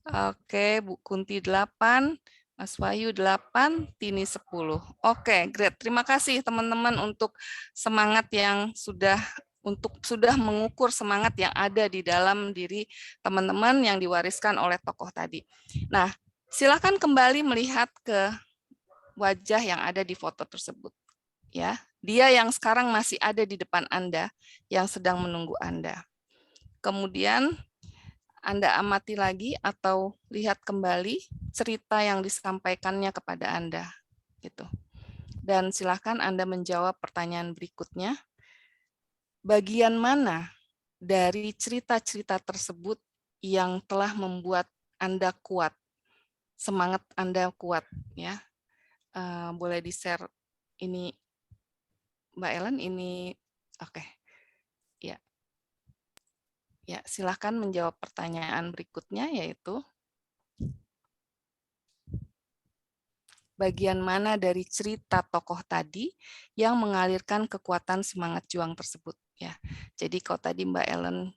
Speaker 4: oke, Bu Kunti 8, Mas Wahyu 8, Tini 10. Oke, great. Terima kasih teman-teman untuk semangat yang sudah mengukur semangat yang ada di dalam diri teman-teman yang diwariskan oleh tokoh tadi. Nah, silakan kembali melihat ke wajah yang ada di foto tersebut. Ya, dia yang sekarang masih ada di depan Anda, yang sedang menunggu Anda. Kemudian Anda amati lagi atau lihat kembali cerita yang disampaikannya kepada Anda, gitu. Dan silakan Anda menjawab pertanyaan berikutnya. Bagian mana dari cerita-cerita tersebut yang telah membuat Anda kuat, semangat Anda kuat, ya? Boleh di-share ini, Mbak Ellen, ini, oke. Ya. Ya, silakan menjawab pertanyaan berikutnya, yaitu bagian mana dari cerita tokoh tadi yang mengalirkan kekuatan semangat juang tersebut, ya. Jadi kalau tadi Mbak Ellen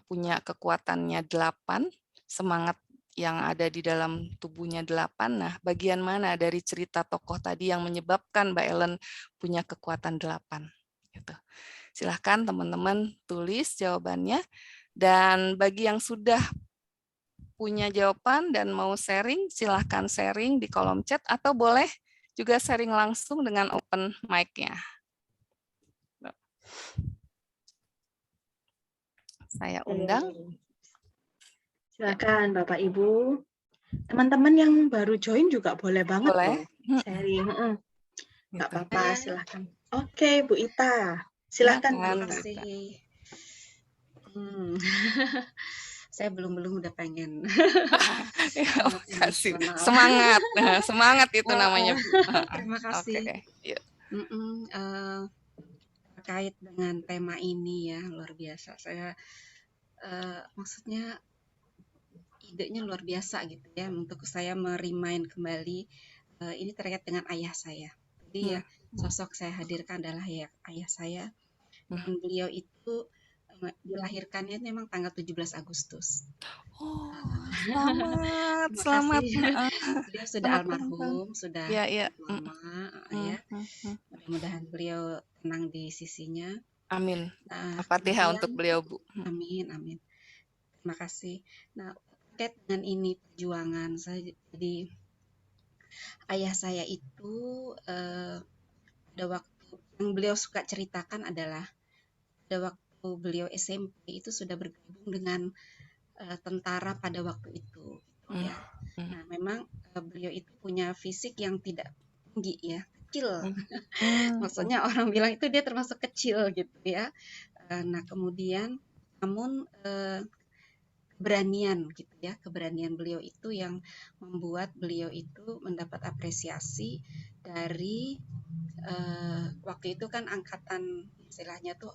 Speaker 4: punya kekuatannya 8, semangat yang ada di dalam tubuhnya 8, nah bagian mana dari cerita tokoh tadi yang menyebabkan Mbak Ellen punya kekuatan 8, gitu. Silahkan teman-teman tulis jawabannya, dan bagi yang sudah punya jawaban dan mau sharing, silahkan sharing di kolom chat, atau boleh juga sharing langsung dengan open mic-nya. Saya undang.
Speaker 1: Silakan Bapak Ibu. Teman-teman yang baru join juga boleh banget
Speaker 4: Boleh.
Speaker 1: loh sharing. Nggak
Speaker 4: Gitu.
Speaker 1: apa-apa, silakan. Oke, Bu Ita. Silakan.
Speaker 4: Silakan,
Speaker 1: Bu
Speaker 4: Bu
Speaker 1: Ita.
Speaker 4: Ita.
Speaker 7: Saya belum udah pengen.
Speaker 4: Oh, kasih. Semangat. Nah, semangat itu namanya, Bu.
Speaker 7: Terima kasih.
Speaker 4: Oke, yuk.
Speaker 7: Terkait dengan tema ini ya, luar biasa. Saya maksudnya idenya luar biasa gitu ya, untuk saya merimain kembali ini terkait dengan ayah saya. Jadi ya, sosok saya hadirkan adalah ya, ayah saya, dan beliau itu dilahirkannya memang tanggal 17 Agustus.
Speaker 4: Oh, selamat, selamat.
Speaker 7: Beliau sudah almarhum, sudah lama ya. Mudah-mudahan beliau tenang di sisinya.
Speaker 4: Amin.
Speaker 7: Nah,
Speaker 4: Al-Fatihah untuk beliau, Bu.
Speaker 7: Amin, amin. Terima kasih. Nah, terkait dengan ini perjuangan saya, jadi ayah saya itu pada waktu yang beliau suka ceritakan adalah pada waktu beliau SMP itu sudah bergabung dengan tentara pada waktu itu, ya. Nah, memang beliau itu punya fisik yang tidak tinggi ya, kecil. Maksudnya orang bilang itu dia termasuk kecil gitu ya. Nah, kemudian namun keberanian gitu ya, keberanian beliau itu yang membuat beliau itu mendapat apresiasi dari waktu itu kan angkatan, istilahnya tuh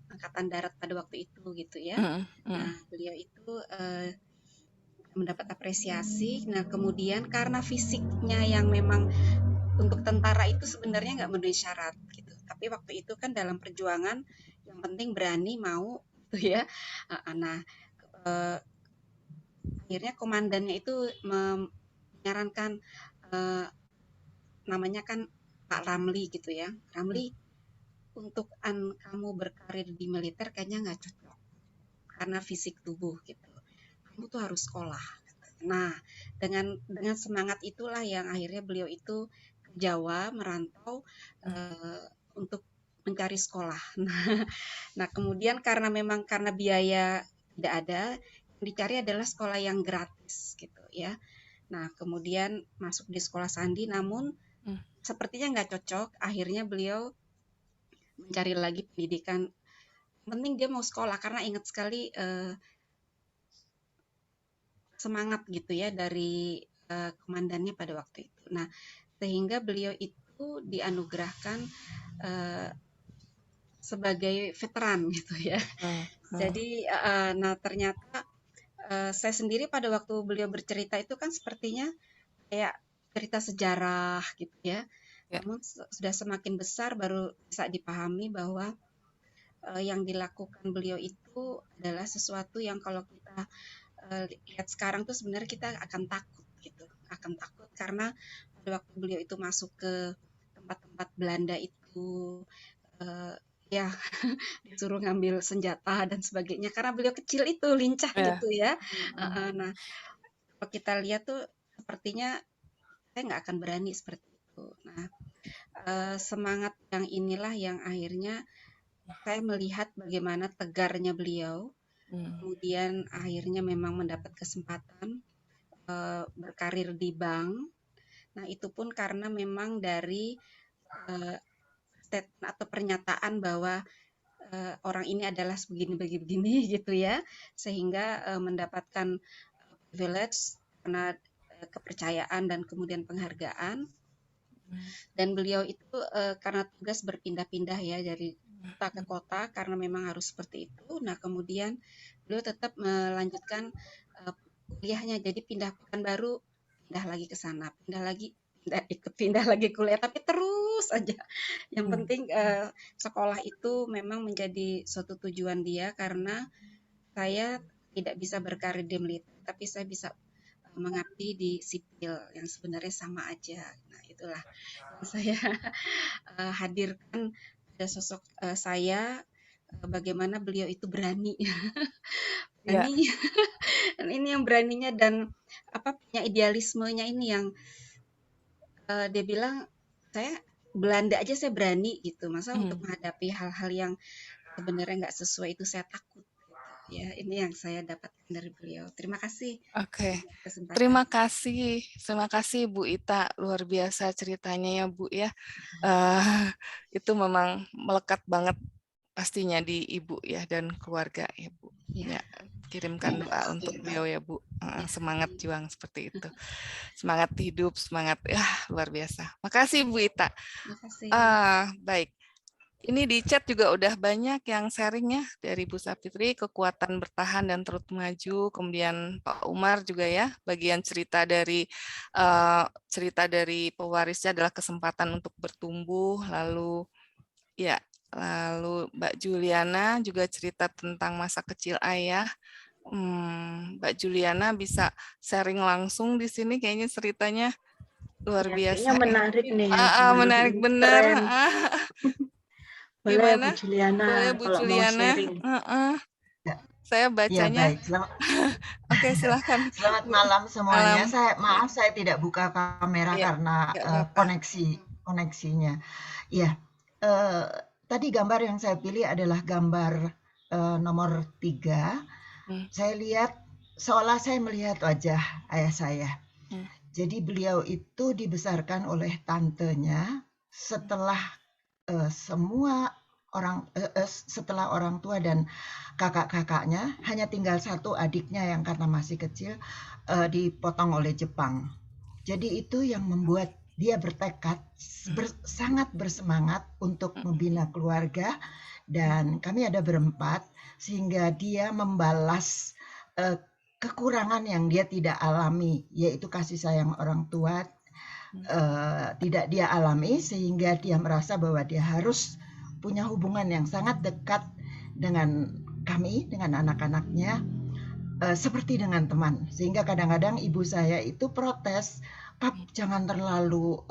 Speaker 7: angkatan darat pada waktu itu gitu ya. Nah, beliau itu mendapat apresiasi. Nah, kemudian karena fisiknya yang memang untuk tentara itu sebenarnya nggak memenuhi syarat gitu, tapi waktu itu kan dalam perjuangan yang penting berani, mau gitu ya. Nah, akhirnya komandannya itu menyarankan, namanya kan Pak Ramli gitu ya, Ramli, untuk kamu berkarir di militer kayaknya nggak cocok karena fisik tubuh gitu. Kamu tuh harus sekolah. Nah, dengan semangat itulah yang akhirnya beliau itu ke Jawa merantau untuk mencari sekolah. Nah, kemudian karena biaya tidak ada, yang dicari adalah sekolah yang gratis gitu ya. Nah, kemudian masuk di sekolah Sandi, namun sepertinya nggak cocok. Akhirnya beliau mencari lagi pendidikan. Penting dia mau sekolah karena ingat sekali semangat gitu ya dari komandannya pada waktu itu. Nah, sehingga beliau itu dianugerahkan sebagai veteran gitu ya. Jadi, nah ternyata saya sendiri pada waktu beliau bercerita itu kan sepertinya kayak cerita sejarah gitu ya. Namun sudah semakin besar baru bisa dipahami bahwa yang dilakukan beliau itu adalah sesuatu yang kalau kita lihat sekarang tuh sebenarnya kita akan takut gitu, akan takut karena pada waktu beliau itu masuk ke tempat-tempat Belanda itu ya disuruh ngambil senjata dan sebagainya karena beliau kecil itu lincah gitu ya. Nah, kalau kita lihat tuh sepertinya saya nggak akan berani seperti itu. Nah, semangat yang inilah yang akhirnya saya melihat bagaimana tegarnya beliau. Kemudian akhirnya memang mendapat kesempatan berkarir di bank. Nah, itu pun karena memang dari statement atau pernyataan bahwa orang ini adalah begini gitu ya, sehingga mendapatkan privilege karena kepercayaan dan kemudian penghargaan. Dan beliau itu karena tugas berpindah-pindah ya dari kota ke kota karena memang harus seperti itu. Nah, kemudian beliau tetap melanjutkan kuliahnya. Jadi pindah Pekanbaru, pindah lagi ke sana, pindah lagi kuliah, tapi terus aja. Yang penting sekolah itu memang menjadi suatu tujuan dia karena saya tidak bisa berkarir di militer, tapi saya bisa mengabdi di sipil yang sebenarnya sama aja. Nah, itulah yang saya hadirkan pada sosok saya, bagaimana beliau itu berani. Berani. Dan ini yang beraninya dan punya idealismenya ini yang dia bilang, saya Belanda aja saya berani gitu, masa untuk menghadapi hal-hal yang sebenarnya nggak sesuai itu saya takut. Ya, ini yang saya dapatkan dari beliau. Terima kasih.
Speaker 4: Oke.
Speaker 7: Kesempatan.
Speaker 4: Terima kasih Bu Ita, luar biasa ceritanya ya Bu ya. Itu memang melekat banget pastinya di Ibu ya dan keluarga ya Bu. Ya, kirimkan doa untuk beliau ya Bu. Semangat juang seperti itu. Semangat hidup, semangat luar biasa. Makasih Bu Ita.
Speaker 7: Makasih.
Speaker 4: Baik. Ini di chat juga udah banyak yang sharing ya dari Bu Sapitri, kekuatan bertahan dan terus maju. Kemudian Pak Umar juga ya, bagian cerita dari pewarisnya adalah kesempatan untuk bertumbuh. Lalu Mbak Juliana juga cerita tentang masa kecil ayah. Mbak Juliana bisa sharing langsung di sini, kayaknya ceritanya luar biasa.
Speaker 1: Menarik nih.
Speaker 4: Menarik benar.
Speaker 1: Boleh
Speaker 4: Gimana?
Speaker 1: Bu Juliana,
Speaker 4: Boleh Bu
Speaker 1: kalau
Speaker 4: Juliana.
Speaker 1: mau sharing.
Speaker 4: Saya bacanya.
Speaker 8: Ya, baik.
Speaker 4: Oke, silahkan.
Speaker 8: Selamat malam semuanya. Saya tidak buka kamera karena koneksinya. Ya, tadi gambar yang saya pilih adalah gambar nomor 3. Saya lihat seolah saya melihat wajah ayah saya. Jadi beliau itu dibesarkan oleh tantenya setelah setelah orang tua dan kakak-kakaknya, hanya tinggal satu adiknya yang karena masih kecil dipotong oleh Jepang. Jadi itu yang membuat dia bertekad sangat bersemangat untuk membina keluarga, dan kami ada berempat sehingga dia membalas kekurangan yang dia tidak alami, yaitu kasih sayang orang tua. Tidak dia alami sehingga dia merasa bahwa dia harus punya hubungan yang sangat dekat dengan kami, dengan anak-anaknya, seperti dengan teman. Sehingga kadang-kadang ibu saya itu protes, "Pap, jangan terlalu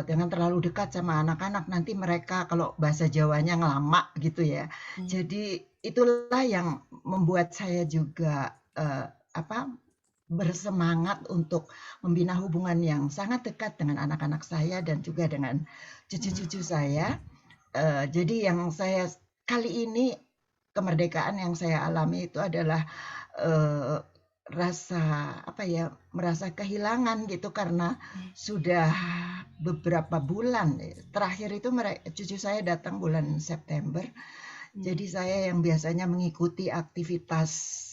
Speaker 8: jangan terlalu dekat sama anak-anak, nanti mereka," kalau bahasa Jawanya, "ngelamak," gitu ya. Jadi itulah yang membuat saya juga bersemangat untuk membina hubungan yang sangat dekat dengan anak-anak saya dan juga dengan cucu-cucu saya. Jadi yang saya kali ini kemerdekaan yang saya alami itu adalah merasa kehilangan gitu karena sudah beberapa bulan. Terakhir itu cucu saya datang bulan September. Jadi saya yang biasanya mengikuti aktivitas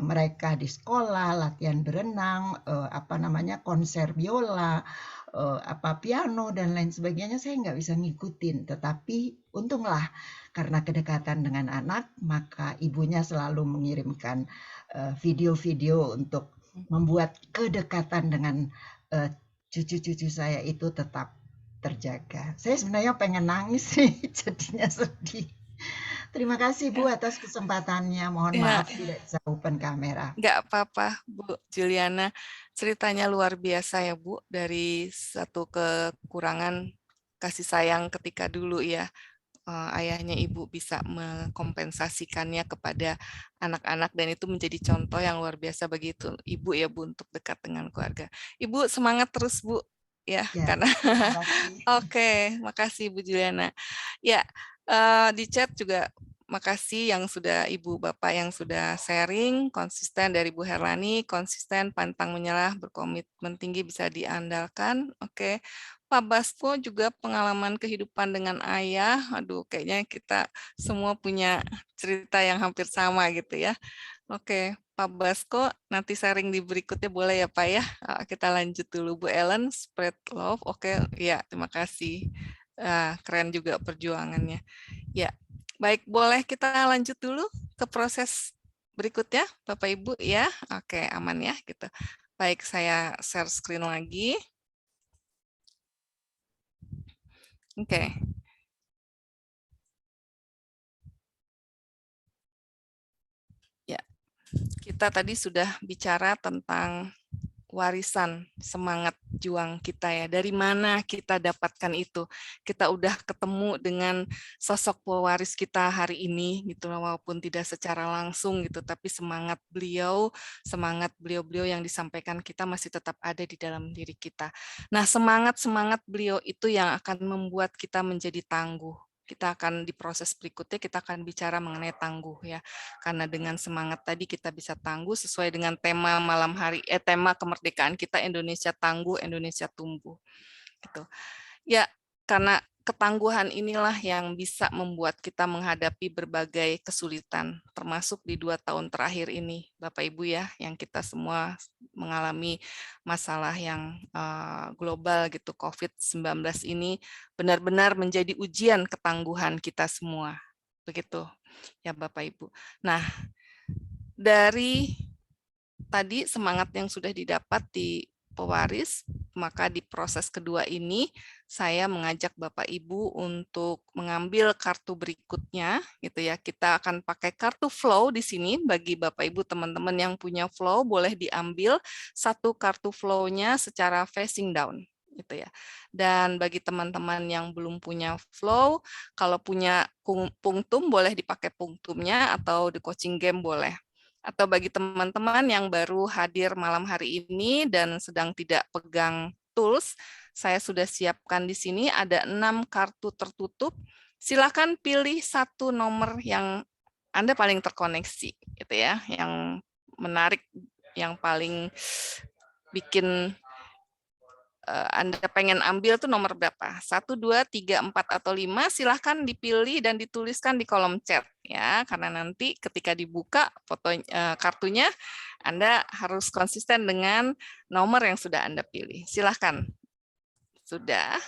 Speaker 8: mereka di sekolah, latihan berenang, konser biola, piano dan lain sebagainya, saya nggak bisa ngikutin. Tetapi untunglah karena kedekatan dengan anak, maka ibunya selalu mengirimkan video-video untuk membuat kedekatan dengan cucu-cucu saya itu tetap terjaga. Saya sebenarnya pengen nangis sih, jadinya sedih. Terima kasih Bu atas kesempatannya. Mohon maaf tidak bisa open kamera.
Speaker 4: Nggak apa-apa, Bu Juliana. Ceritanya luar biasa ya, Bu. Dari satu kekurangan kasih sayang ketika dulu ya, ayahnya Ibu bisa mengkompensasikannya kepada anak-anak, dan itu menjadi contoh yang luar biasa bagi itu Ibu ya, Bu, untuk dekat dengan keluarga. Ibu semangat terus, Bu. Ya, karena Oke, makasih Bu Juliana. Ya, di chat juga makasih yang sudah Ibu Bapak yang sudah sharing, konsisten dari Bu Herlani, konsisten, pantang menyerah, berkomitmen tinggi, bisa diandalkan. Oke. Pak Basko juga pengalaman kehidupan dengan ayah. Aduh, kayaknya kita semua punya cerita yang hampir sama gitu ya. Oke, Pak Basko, nanti sharing di berikutnya boleh ya Pak ya. Kita lanjut dulu Bu Ellen, spread love. Oke, ya terima kasih. Keren juga perjuangannya. Ya, baik, boleh kita lanjut dulu ke proses berikutnya, Bapak Ibu ya. Oke, aman ya gitu. Baik, saya share screen lagi. Oke. Ya, kita tadi sudah bicara tentang warisan semangat juang kita ya. Dari mana kita dapatkan itu? Kita udah ketemu dengan sosok pewaris kita hari ini gitu, walaupun tidak secara langsung gitu, tapi semangat beliau-beliau yang disampaikan kita masih tetap ada di dalam diri kita. Nah, semangat beliau itu yang akan membuat kita menjadi tangguh. Kita akan di proses berikutnya kita akan bicara mengenai tangguh ya. Karena dengan semangat tadi kita bisa tangguh sesuai dengan tema malam hari tema kemerdekaan kita, Indonesia Tangguh, Indonesia Tumbuh. Gitu. Ya, karena ketangguhan inilah yang bisa membuat kita menghadapi berbagai kesulitan, termasuk di 2 tahun terakhir ini, Bapak Ibu ya, yang kita semua mengalami masalah yang global gitu, COVID-19 ini benar-benar menjadi ujian ketangguhan kita semua. Begitu ya Bapak Ibu. Nah, dari tadi semangat yang sudah didapat di pewaris, maka di proses kedua ini saya mengajak Bapak Ibu untuk mengambil kartu berikutnya gitu ya. Kita akan pakai kartu flow di sini. Bagi Bapak Ibu teman-teman yang punya flow boleh diambil satu kartu flow-nya secara facing down gitu ya. Dan bagi teman-teman yang belum punya flow, kalau punya punktum boleh dipakai punktumnya, atau di coaching game boleh. Atau bagi teman-teman yang baru hadir malam hari ini dan sedang tidak pegang tools, saya sudah siapkan di sini ada 6 kartu tertutup. Silakan pilih satu nomor yang Anda paling terkoneksi gitu ya, yang menarik, yang paling bikin Anda pengen ambil tuh nomor berapa? 1, 2, 3, 4, atau 5, silahkan dipilih dan dituliskan di kolom chat ya, karena nanti ketika dibuka kartunya Anda harus konsisten dengan nomor yang sudah Anda pilih. Silahkan. Sudah.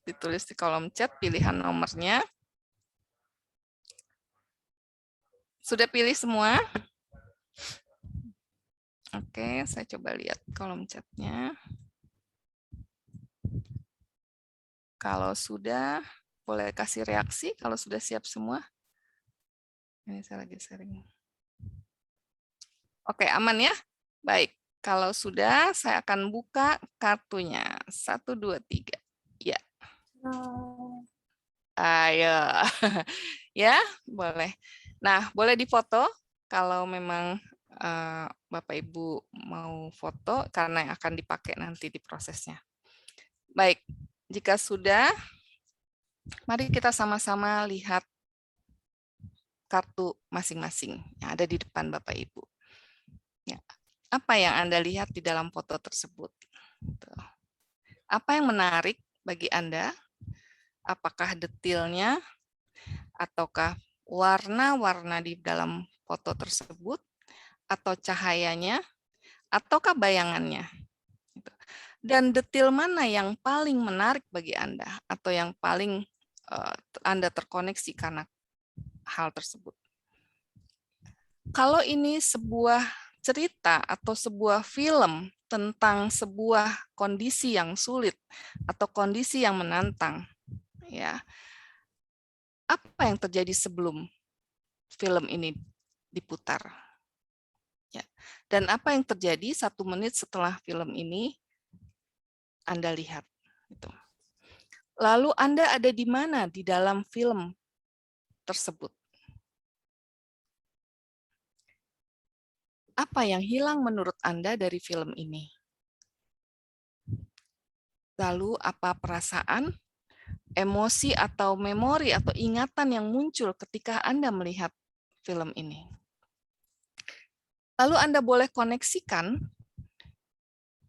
Speaker 4: Ditulis di kolom chat pilihan nomornya. Sudah pilih semua? Oke, saya coba lihat kolom chatnya. Kalau sudah, boleh kasih reaksi kalau sudah siap semua. Ini saya lagi sharing. Oke, aman ya? Baik, kalau sudah, saya akan buka kartunya. 1, 2, 3. Ya. Ayo. Ya, boleh. Nah, boleh difoto kalau memang Bapak Ibu mau foto karena yang akan dipakai nanti di prosesnya. Baik, jika sudah, mari kita sama-sama lihat kartu masing-masing yang ada di depan Bapak Ibu. Ya. Apa yang Anda lihat di dalam foto tersebut? Tuh. Apa yang menarik bagi Anda? Apakah detailnya, ataukah warna-warna di dalam foto tersebut, atau cahayanya, ataukah bayangannya? Dan detail mana yang paling menarik bagi Anda, atau yang paling Anda terkoneksi karena hal tersebut? Kalau ini sebuah cerita atau sebuah film tentang sebuah kondisi yang sulit atau kondisi yang menantang, ya, apa yang terjadi sebelum film ini diputar? Ya. Dan apa yang terjadi 1 menit setelah film ini Anda lihat? Gitu. Lalu Anda ada di mana di dalam film tersebut? Apa yang hilang menurut Anda dari film ini? Lalu apa perasaan, emosi atau memori atau ingatan yang muncul ketika Anda melihat film ini? Lalu Anda boleh koneksikan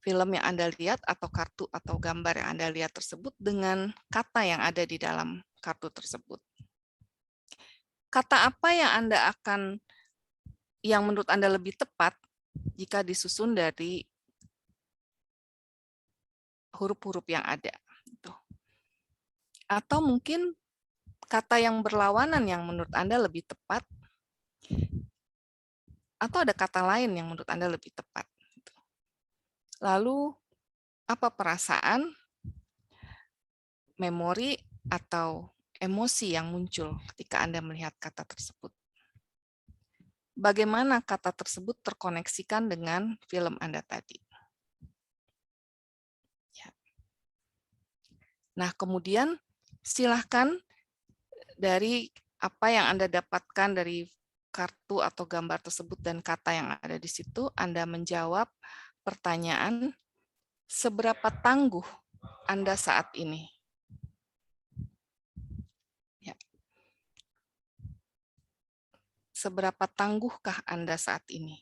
Speaker 4: film yang Anda lihat atau kartu atau gambar yang Anda lihat tersebut dengan kata yang ada di dalam kartu tersebut. Kata apa yang menurut Anda lebih tepat jika disusun dari huruf-huruf yang ada? Atau mungkin kata yang berlawanan yang menurut Anda lebih tepat, atau ada kata lain yang menurut Anda lebih tepat. Lalu, apa perasaan, memori, atau emosi yang muncul ketika Anda melihat kata tersebut? Bagaimana kata tersebut terkoneksikan dengan film Anda tadi? Ya. Nah, kemudian silahkan dari apa yang Anda dapatkan dari kartu atau gambar tersebut dan kata yang ada di situ, Anda menjawab pertanyaan, seberapa tangguh Anda saat ini? Ya. Seberapa tangguhkah Anda saat ini?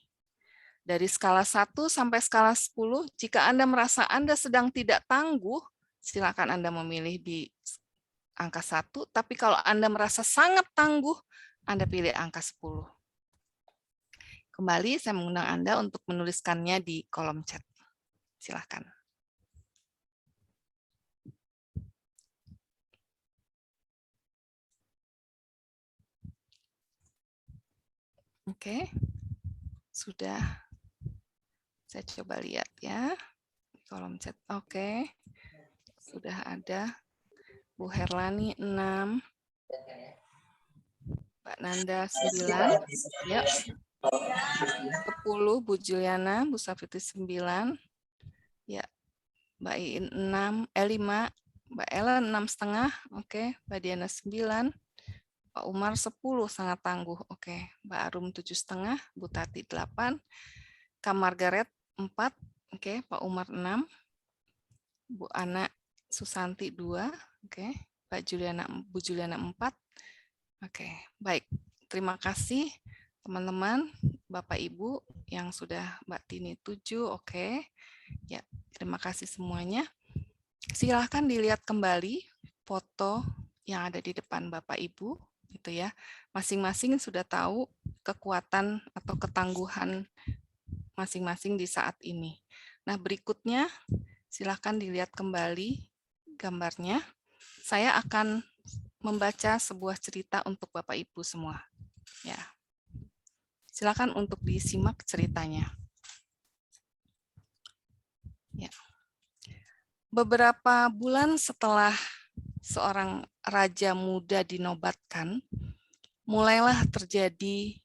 Speaker 4: Dari skala 1 sampai skala 10, jika Anda merasa Anda sedang tidak tangguh, silakan Anda memilih di angka 1, tapi kalau Anda merasa sangat tangguh, Anda pilih angka 10. Kembali, saya mengundang Anda untuk menuliskannya di kolom chat. Silakan. Oke, sudah. Saya coba lihat ya di kolom chat. Oke, sudah ada. Bu Herlani 6, Mbak Nanda 9, ya. 10, Bu Juliana, Bu Safiti 9, ya. Mbak Iin 5, Mbak Ella 6,5, oke. Mbak Diana 9, Pak Umar 10, sangat tangguh, oke. Mbak Arum 7,5, Bu Tati 8, Kak Margaret 4, oke. Pak Umar 6, Bu Ana Susanti 2, oke. Bu Juliana 4, oke. Baik, terima kasih teman-teman, Bapak Ibu yang sudah Mbak Tini 7, oke. Ya, terima kasih semuanya. Silahkan dilihat kembali foto yang ada di depan Bapak Ibu, gitu ya. Masing-masing sudah tahu kekuatan atau ketangguhan masing-masing di saat ini. Nah, berikutnya silahkan dilihat kembali gambarnya. Saya akan membaca sebuah cerita untuk Bapak Ibu semua. Ya. Silakan untuk disimak ceritanya. Ya. Beberapa bulan setelah seorang raja muda dinobatkan, mulailah terjadi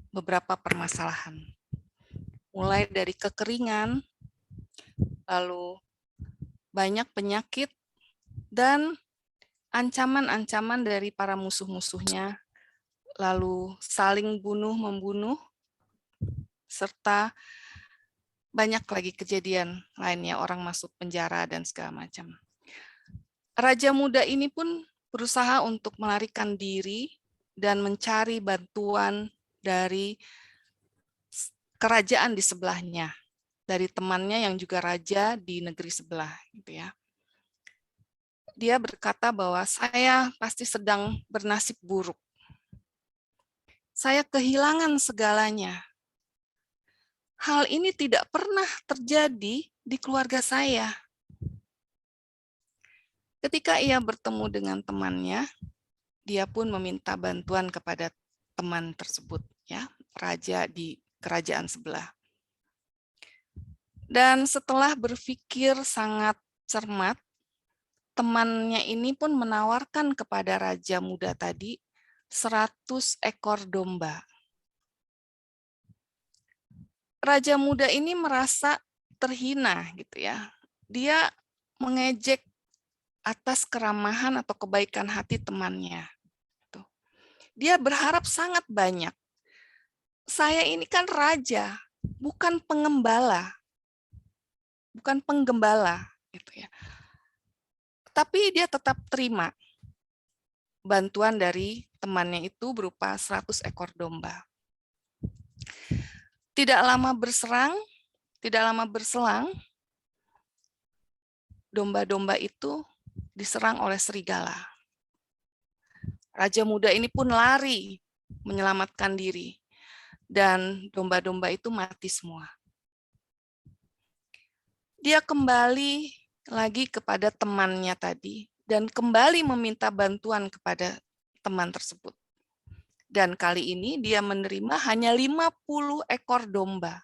Speaker 4: beberapa permasalahan. Mulai dari kekeringan, lalu banyak penyakit, dan ancaman-ancaman dari para musuh-musuhnya lalu saling bunuh-membunuh, serta banyak lagi kejadian lainnya, orang masuk penjara dan segala macam. Raja muda ini pun berusaha untuk melarikan diri dan mencari bantuan dari kerajaan di sebelahnya, dari temannya yang juga raja di negeri sebelah, gitu ya. Dia berkata bahwa saya pasti sedang bernasib buruk. Saya kehilangan segalanya. Hal ini tidak pernah terjadi di keluarga saya. Ketika ia bertemu dengan temannya, dia pun meminta bantuan kepada teman tersebut, ya, raja di kerajaan sebelah. Dan setelah berpikir sangat cermat, temannya ini pun menawarkan kepada raja muda tadi 100 ekor domba. Raja muda ini merasa terhina, gitu ya. Dia mengejek atas keramahan atau kebaikan hati temannya. Dia berharap sangat banyak. Saya ini kan raja, bukan pengembala, bukan penggembala, gitu ya. Tapi dia tetap terima bantuan dari temannya itu berupa 100 ekor domba. Tidak lama berselang, domba-domba itu diserang oleh serigala. Raja muda ini pun lari menyelamatkan diri, dan domba-domba itu mati semua. Dia kembali lagi kepada temannya tadi, dan kembali meminta bantuan kepada teman tersebut. Dan kali ini dia menerima hanya 50 ekor domba.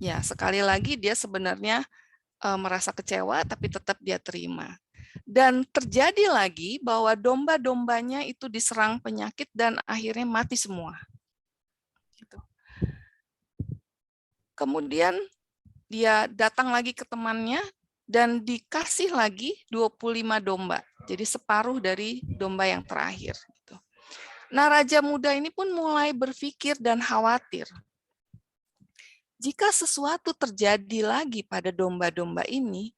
Speaker 4: Ya, sekali lagi dia sebenarnya merasa kecewa, tapi tetap dia terima. Dan terjadi lagi bahwa domba-dombanya itu diserang penyakit dan akhirnya mati semua. Gitu. Kemudian dia datang lagi ke temannya dan dikasih lagi 25 domba. Jadi separuh dari domba yang terakhir. Gitu. Nah, raja muda ini pun mulai berpikir dan khawatir. Jika sesuatu terjadi lagi pada domba-domba ini,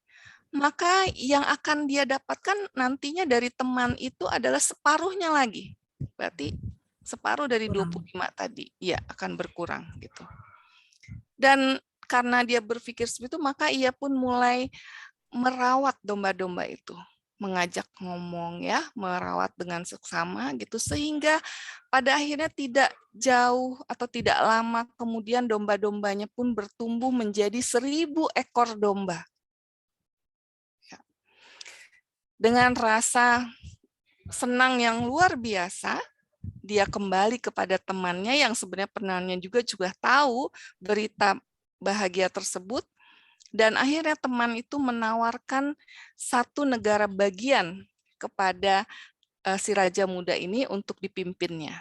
Speaker 4: maka yang akan dia dapatkan nantinya dari teman itu adalah separuhnya lagi. Berarti separuh dari 25 tadi, ya akan berkurang gitu. Dan karena dia berpikir seperti itu, maka ia pun mulai merawat domba-domba itu, mengajak ngomong ya, merawat dengan seksama gitu, sehingga pada akhirnya tidak jauh atau tidak lama kemudian domba-dombanya pun bertumbuh menjadi 1000 ekor domba. Dengan rasa senang yang luar biasa, dia kembali kepada temannya yang sebenarnya temannya juga tahu berita bahagia tersebut, dan akhirnya teman itu menawarkan 1 negara bagian kepada si raja muda ini untuk dipimpinnya.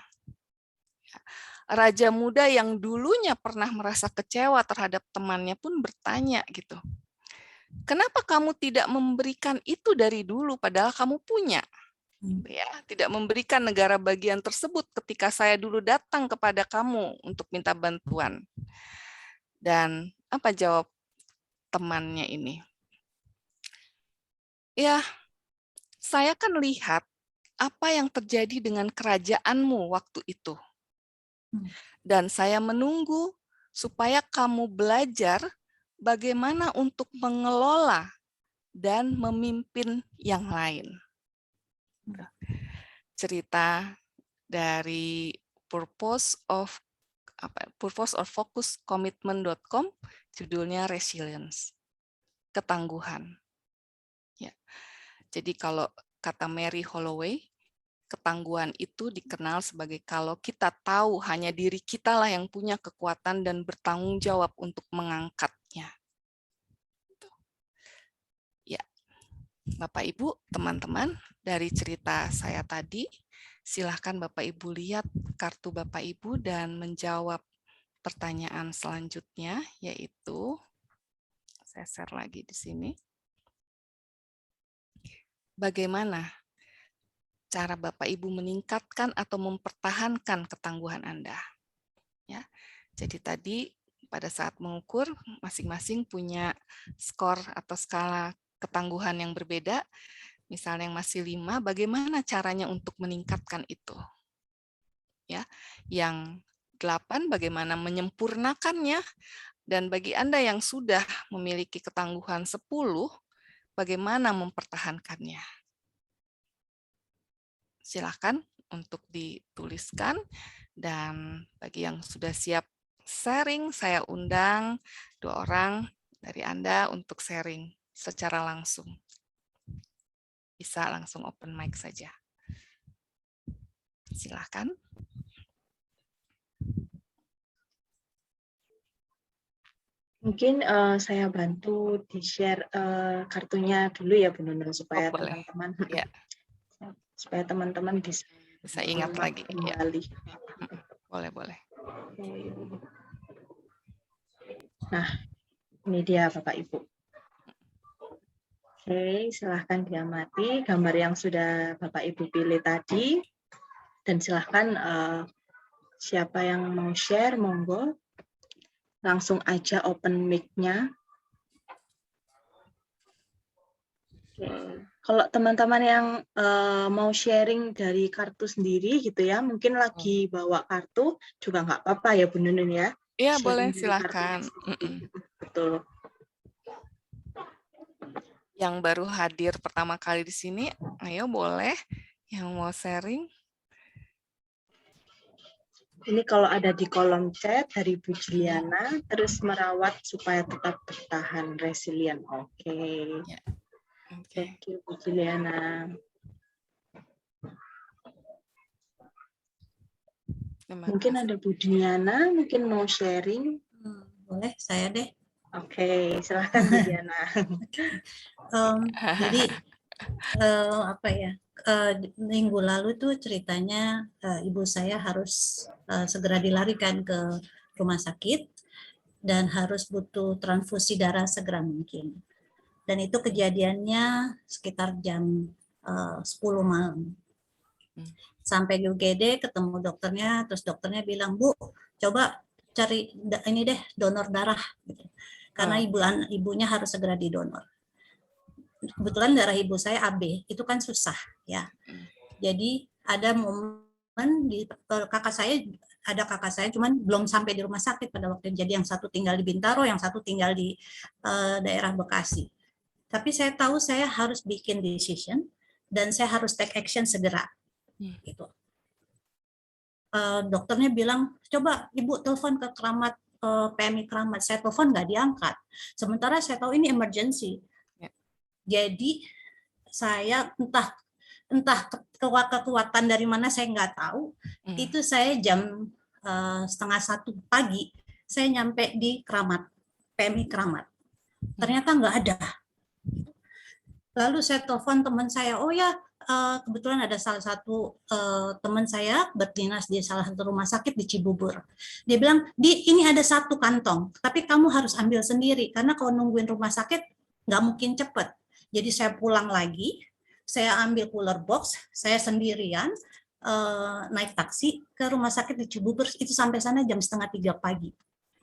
Speaker 4: Raja muda yang dulunya pernah merasa kecewa terhadap temannya pun bertanya gitu, kenapa kamu tidak memberikan itu dari dulu padahal kamu punya? Ya, tidak memberikan negara bagian tersebut ketika saya dulu datang kepada kamu untuk minta bantuan. Dan apa jawab temannya ini? Ya, saya kan lihat apa yang terjadi dengan kerajaanmu waktu itu. Dan saya menunggu supaya kamu belajar bagaimana untuk mengelola dan memimpin yang lain. Cerita dari purpose of focus commitment.com, judulnya Resilience, ketangguhan. Ya. Jadi kalau kata Mary Holloway, ketangguhan itu dikenal sebagai kalau kita tahu hanya diri kita lah yang punya kekuatan dan bertanggung jawab untuk mengangkatnya. Ya, Bapak Ibu, teman-teman, dari cerita saya tadi, silahkan Bapak Ibu lihat kartu Bapak Ibu dan menjawab pertanyaan selanjutnya, yaitu, saya share lagi di sini. Bagaimana cara Bapak Ibu meningkatkan atau mempertahankan ketangguhan Anda. Ya. Jadi tadi pada saat mengukur masing-masing punya skor atau skala ketangguhan yang berbeda. Misalnya yang masih 5, bagaimana caranya untuk meningkatkan itu? Ya. Yang 8, bagaimana menyempurnakannya? Dan bagi Anda yang sudah memiliki ketangguhan 10, bagaimana mempertahankannya? Silakan untuk dituliskan, dan bagi yang sudah siap sharing, saya undang 2 orang dari Anda untuk sharing secara langsung. Bisa langsung open mic saja. Silakan.
Speaker 1: Mungkin saya bantu di-share kartunya dulu ya Bu Nunung, supaya
Speaker 4: boleh.
Speaker 1: teman-teman
Speaker 4: Ya,
Speaker 1: supaya teman-teman bisa
Speaker 4: ingat lagi. Ya.
Speaker 1: kembali.
Speaker 4: Boleh.
Speaker 1: Nah, ini dia Bapak Ibu. Oke, silahkan diamati gambar yang sudah Bapak Ibu pilih tadi. Dan silahkan siapa yang mau share, monggo. Langsung aja open mic-nya. Kalau teman-teman yang mau sharing dari kartu sendiri gitu ya, mungkin lagi bawa kartu juga nggak apa-apa ya Bu Nunun ya.
Speaker 4: Iya,
Speaker 1: Sharing
Speaker 4: boleh,
Speaker 1: dari
Speaker 4: silakan.
Speaker 1: kartu. Betul.
Speaker 4: Yang baru hadir pertama kali di sini, ayo boleh yang mau sharing.
Speaker 1: Ini kalau ada di kolom chat dari Bu Juliana, terus merawat supaya tetap bertahan, resilient. Oke.
Speaker 4: Ya.
Speaker 1: Thank you Bu Juliana. Mungkin ada Bu Juliana, mungkin mau sharing.
Speaker 2: Boleh, saya deh.
Speaker 1: Oke, silahkan Bu Diana.
Speaker 2: Jadi apa ya? Minggu lalu tuh ceritanya ibu saya harus segera dilarikan ke rumah sakit dan harus butuh transfusi darah segera mungkin. Dan itu kejadiannya sekitar jam 10 malam. Sampai di UGD ketemu dokternya, terus dokternya bilang, Bu, coba cari ini deh donor darah, gitu. Karena ibunya harus segera didonor. Kebetulan darah ibu saya AB, itu kan susah ya. Jadi ada momen di kakak saya cuman belum sampai di rumah sakit pada waktu itu. Jadi yang satu tinggal di Bintaro, yang satu tinggal di daerah Bekasi. Tapi saya tahu saya harus bikin decision dan saya harus take action segera. Gitu. Dokternya bilang, coba ibu telepon ke Keramat, PMI Keramat. Saya telepon nggak diangkat. Sementara saya tahu ini emergency. Jadi saya entah kekuatan dari mana saya nggak tahu. Itu saya jam 12:30 pagi saya nyampe di Keramat, PMI Keramat. Ternyata nggak ada. Lalu saya telepon teman saya, oh ya kebetulan ada salah satu teman saya berdinas di salah satu rumah sakit di Cibubur. Dia bilang, ini ada 1 kantong, tapi kamu harus ambil sendiri karena kalau nungguin rumah sakit nggak mungkin cepat. Jadi saya pulang lagi, saya ambil cooler box, saya sendirian naik taksi ke rumah sakit di Cibubur, itu sampai sana jam 2:30 pagi.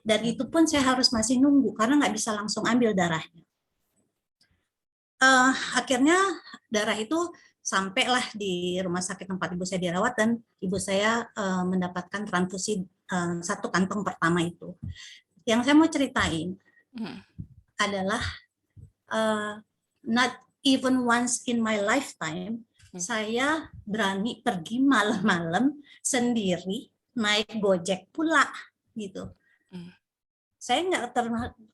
Speaker 2: Dan itu pun saya harus masih nunggu karena nggak bisa langsung ambil darahnya. Akhirnya darah itu sampailah di rumah sakit tempat ibu saya dirawat dan ibu saya mendapatkan transfusi 1 kantong pertama itu. Yang saya mau ceritain adalah not even once in my lifetime saya berani pergi malam-malam sendiri naik Gojek pula gitu. Saya nggak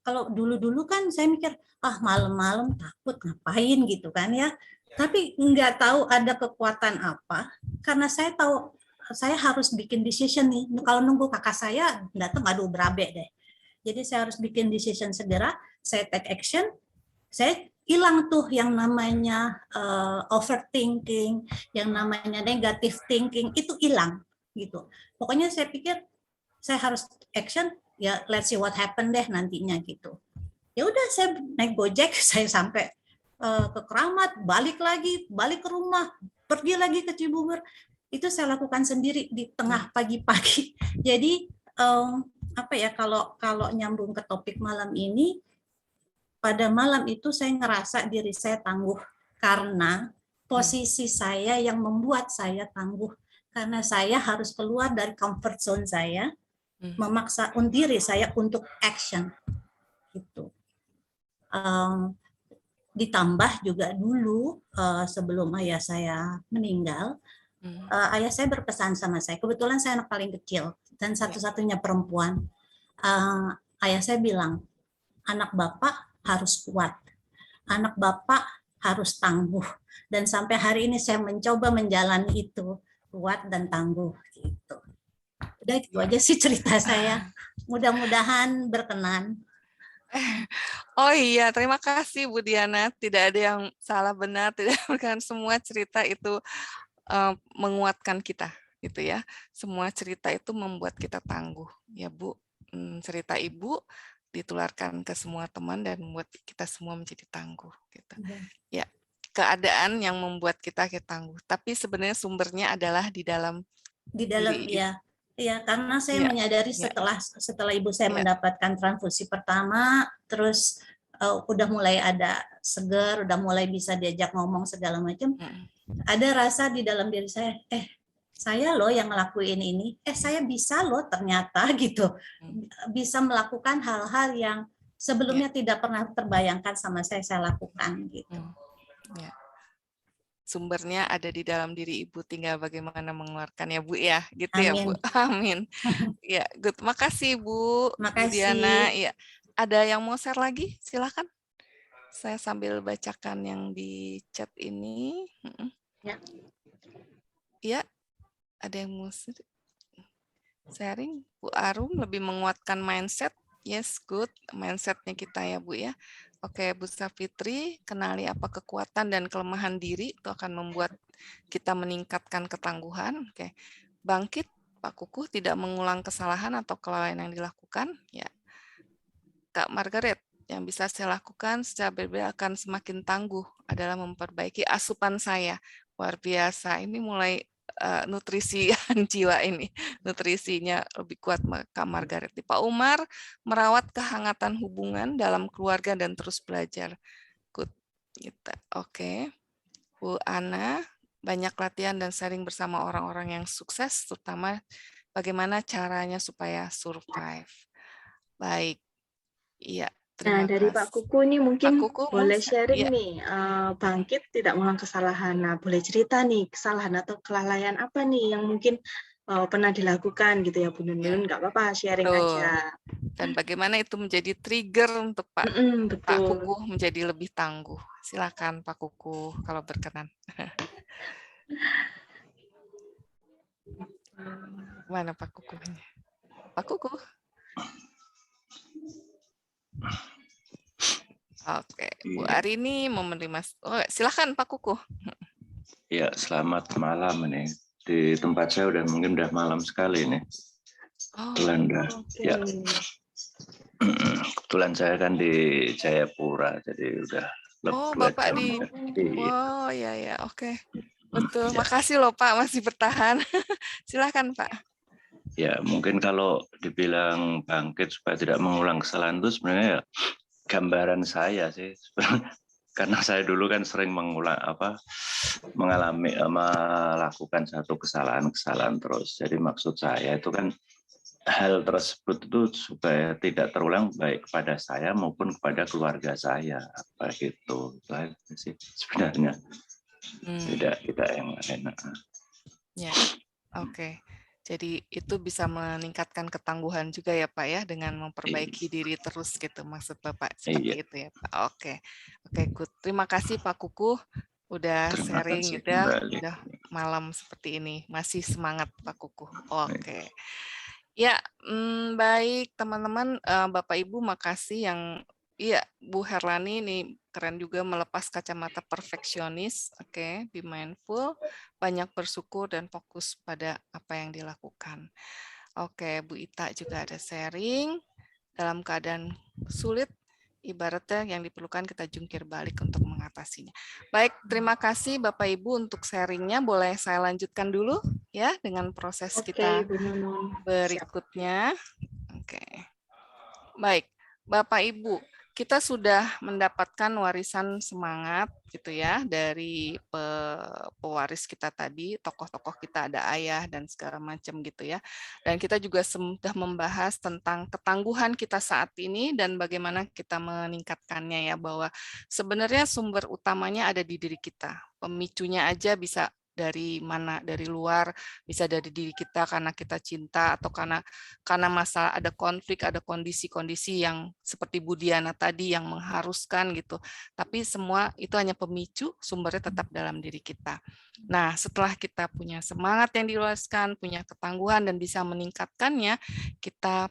Speaker 2: kalau dulu-dulu kan saya mikir malam-malam takut ngapain gitu kan ya. Tapi nggak tahu ada kekuatan apa karena saya tahu saya harus bikin decision nih. Kalau nunggu kakak saya datang, aduh berabe deh. Jadi saya harus bikin decision segera. Saya take action. Saya hilang tuh yang namanya overthinking, yang namanya negative thinking, itu hilang gitu. Pokoknya saya pikir saya harus action, ya let's see what happen deh nantinya gitu. Ya udah saya naik Gojek, saya sampai ke Keramat, balik ke rumah, pergi lagi ke Cibubur. Itu saya lakukan sendiri di tengah pagi-pagi. Jadi apa ya, kalau nyambung ke topik malam ini, pada malam itu saya ngerasa diri saya tangguh karena posisi saya yang membuat saya tangguh, karena saya harus keluar dari comfort zone saya, memaksa diri saya untuk action gitu. Ditambah juga dulu sebelum ayah saya meninggal, ayah saya berpesan sama saya. Kebetulan saya anak paling kecil dan satu-satunya perempuan. Ayah saya bilang, anak bapak harus kuat, anak bapak harus tangguh. Dan sampai hari ini saya mencoba menjalani itu, kuat dan tangguh gitu. Udah gitu aja sih cerita saya. Mudah-mudahan berkenan.
Speaker 4: Oh iya, terima kasih Bu Diana. Tidak ada yang salah benar, tidak kan, semua cerita itu menguatkan kita, gitu ya. Semua cerita itu membuat kita tangguh, ya Bu. Cerita Ibu ditularkan ke semua teman dan membuat kita semua menjadi tangguh, gitu. Ya, keadaan yang membuat kita tangguh. Tapi sebenarnya sumbernya adalah di dalam diri.
Speaker 2: Ya. Iya, karena saya menyadari setelah ibu saya mendapatkan transfusi pertama, terus udah mulai ada segar, udah mulai bisa diajak ngomong segala macam. Ada rasa di dalam diri saya loh yang ngelakuin ini, saya bisa loh ternyata gitu, bisa melakukan hal-hal yang sebelumnya tidak pernah terbayangkan sama saya lakukan gitu.
Speaker 4: Sumbernya ada di dalam diri Ibu, tinggal bagaimana mengeluarkan ya Bu ya, gitu. Amin. Ya Bu. Amin. Ya, good. Makasih Bu.
Speaker 2: Makasih.
Speaker 4: Bu Diana. Ya. Ada yang mau share lagi? Silakan. Saya sambil bacakan yang di chat ini.
Speaker 1: Ya.
Speaker 4: Ya. Ada yang mau sharing? Bu Arum lebih menguatkan mindset. Yes, good. Mindsetnya kita ya Bu ya. Oke, Bu Safitri, kenali apa kekuatan dan kelemahan diri, itu akan membuat kita meningkatkan ketangguhan. Oke, bangkit, Pak Kukuh, tidak mengulang kesalahan atau kelalaian yang dilakukan. Ya, Kak Margaret, yang bisa saya lakukan secara berbeda akan semakin tangguh adalah memperbaiki asupan saya. Luar biasa, ini mulai nutrisi jiwa ini, nutrisinya lebih kuat Kak Margaret. Pak Umar, merawat kehangatan hubungan dalam keluarga dan terus belajar. Good. Gitu. Oke. Bu Ana, banyak latihan dan sharing bersama orang-orang yang sukses, terutama bagaimana caranya supaya survive. Baik. Iya.
Speaker 1: Nah, dari Pak Kuku ini mungkin boleh sharing
Speaker 4: ya.
Speaker 1: nih, bangkit tidak mengulang kesalahan. Nah, boleh cerita nih kesalahan atau kelalaian apa nih yang mungkin pernah dilakukan gitu ya Bu Nunun, nggak apa-apa, sharing aja.
Speaker 4: Dan bagaimana itu menjadi trigger untuk Pak Kuku menjadi lebih tangguh. Silakan Pak Kuku kalau berkenan. Mana Pak Kuku? Pak Kuku. Oke, Bu Arini mau menerima. Oh, silakan Pak Kuku.
Speaker 9: Ya, selamat malam ini. Di tempat saya mungkin udah malam sekali ini. Ya. Kebetulan saya kan di Jayapura, jadi udah
Speaker 4: lebih 2 Bapak jam. Oh ya, oke. Betul. Ya. Makasih loh Pak masih bertahan. Silakan Pak.
Speaker 9: Ya, mungkin kalau dibilang bangkit supaya tidak mengulang kesalahan itu sebenarnya ya gambaran saya sih. Karena saya dulu kan sering melakukan satu kesalahan terus. Jadi maksud saya itu kan hal tersebut itu supaya tidak terulang baik kepada saya maupun kepada keluarga saya, apa gitu. Itu sih sebenarnya. Tidak yang enak.
Speaker 4: Ya, oke. Jadi itu bisa meningkatkan ketangguhan juga ya Pak ya, dengan memperbaiki diri terus gitu, maksud Bapak seperti itu ya Pak. Oke, good. Terima kasih Pak Kuku udah sharing gitu ya, udah malam seperti ini, masih semangat Pak Kuku. Oke. Ya, baik teman-teman, Bapak Ibu makasih yang Bu Herlani ini keren juga melepas kacamata perfeksionis. Oke, be mindful, banyak bersyukur dan fokus pada apa yang dilakukan. Oke, Bu Ita juga ada sharing dalam keadaan sulit ibaratnya yang diperlukan kita jungkir balik untuk mengatasinya. Baik, terima kasih Bapak Ibu untuk sharingnya. Boleh saya lanjutkan dulu ya dengan proses kita
Speaker 1: Bu Nunun.
Speaker 4: berikutnya. Oke. Baik, Bapak Ibu, kita sudah mendapatkan warisan semangat gitu ya dari pewaris kita tadi, tokoh-tokoh kita ada ayah dan segala macam gitu ya. Dan kita juga sudah membahas tentang ketangguhan kita saat ini dan bagaimana kita meningkatkannya ya, bahwa sebenarnya sumber utamanya ada di diri kita. Pemicunya aja bisa dari mana, dari luar, bisa dari diri kita karena kita cinta atau karena masalah, ada konflik, ada kondisi-kondisi yang seperti Bu Diana tadi yang mengharuskan gitu. Tapi semua itu hanya pemicu, sumbernya tetap dalam diri kita. Nah, setelah kita punya semangat yang diluaskan, punya ketangguhan dan bisa meningkatkannya, kita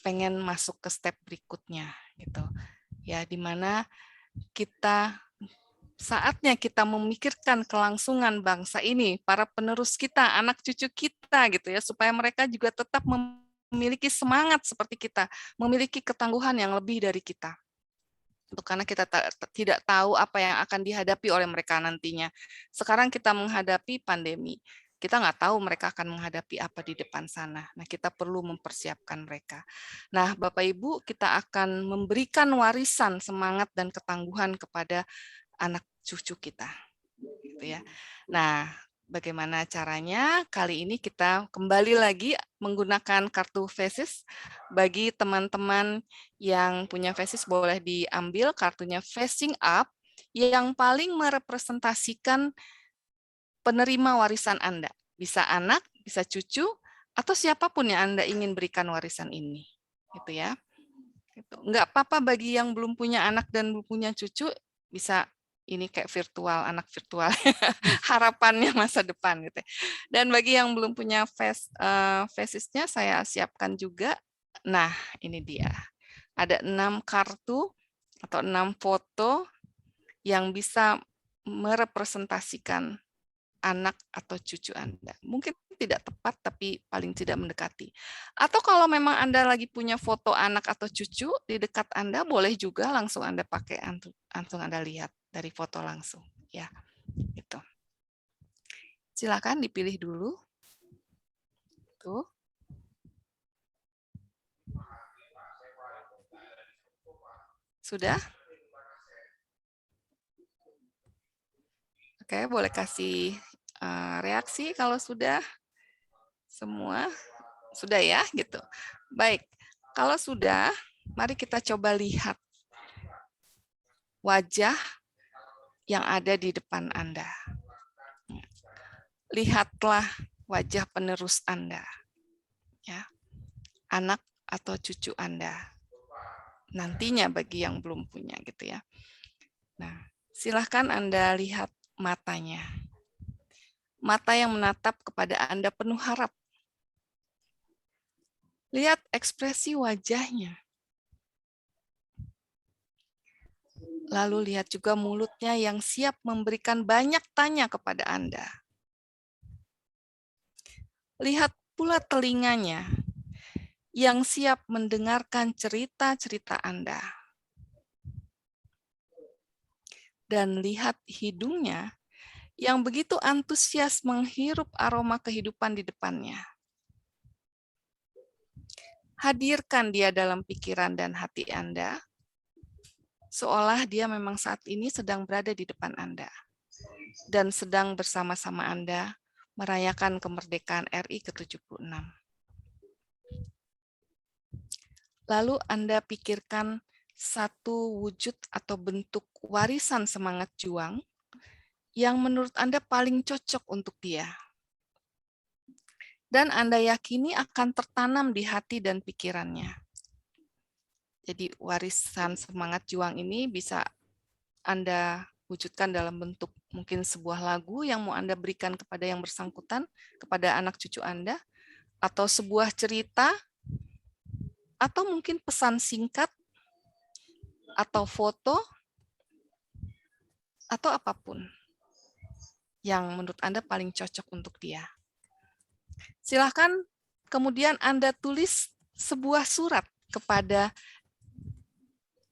Speaker 4: pengen masuk ke step berikutnya gitu. Ya, di mana saatnya kita memikirkan kelangsungan bangsa ini, para penerus kita, anak cucu kita gitu ya, supaya mereka juga tetap memiliki semangat seperti kita, memiliki ketangguhan yang lebih dari kita. Karena kita tidak tahu apa yang akan dihadapi oleh mereka nantinya. Sekarang kita menghadapi pandemi, kita nggak tahu mereka akan menghadapi apa di depan sana. Nah, kita perlu mempersiapkan mereka. Nah, Bapak Ibu, kita akan memberikan warisan semangat dan ketangguhan kepada anak cucu kita, gitu ya. Nah, bagaimana caranya? Kali ini kita kembali lagi menggunakan kartu Faces. Bagi teman-teman yang punya Faces boleh diambil kartunya Facing Up yang paling merepresentasikan penerima warisan Anda. Bisa anak, bisa cucu, atau siapapun yang Anda ingin berikan warisan ini, gitu ya. Nggak apa-apa bagi yang belum punya anak dan belum punya cucu, bisa ini kayak virtual, anak virtual, harapannya masa depan gitu. Dan bagi yang belum punya Faces-nya saya siapkan juga. Nah, ini dia. Ada 6 kartu atau 6 foto yang bisa merepresentasikan anak atau cucu Anda. Mungkin tidak tepat, tapi paling tidak mendekati. Atau kalau memang Anda lagi punya foto anak atau cucu di dekat Anda, boleh juga langsung Anda pakai, langsung Anda lihat dari foto langsung. Ya, gitu. Silakan dipilih dulu. Tuh. Sudah? Oke, boleh kasih reaksi kalau sudah. Semua sudah ya, gitu. Baik, kalau sudah, mari kita coba lihat wajah yang ada di depan Anda. Lihatlah wajah penerus Anda, ya, anak atau cucu Anda. Nantinya bagi yang belum punya, gitu ya. Nah, silahkan Anda lihat matanya. Mata yang menatap kepada Anda penuh harap. Lihat ekspresi wajahnya. Lalu lihat juga mulutnya yang siap memberikan banyak tanya kepada Anda. Lihat pula telinganya yang siap mendengarkan cerita-cerita Anda. Dan lihat hidungnya yang begitu antusias menghirup aroma kehidupan di depannya. Hadirkan dia dalam pikiran dan hati Anda, seolah dia memang saat ini sedang berada di depan Anda dan sedang bersama-sama Anda merayakan kemerdekaan RI ke-76. Lalu Anda pikirkan satu wujud atau bentuk warisan semangat juang yang menurut Anda paling cocok untuk dia. Dan Anda yakini akan tertanam di hati dan pikirannya. Jadi warisan semangat juang ini bisa Anda wujudkan dalam bentuk mungkin sebuah lagu yang mau Anda berikan kepada yang bersangkutan, kepada anak cucu Anda, atau sebuah cerita, atau mungkin pesan singkat, atau foto, atau apapun yang menurut Anda paling cocok untuk dia. Silahkan kemudian Anda tulis sebuah surat kepada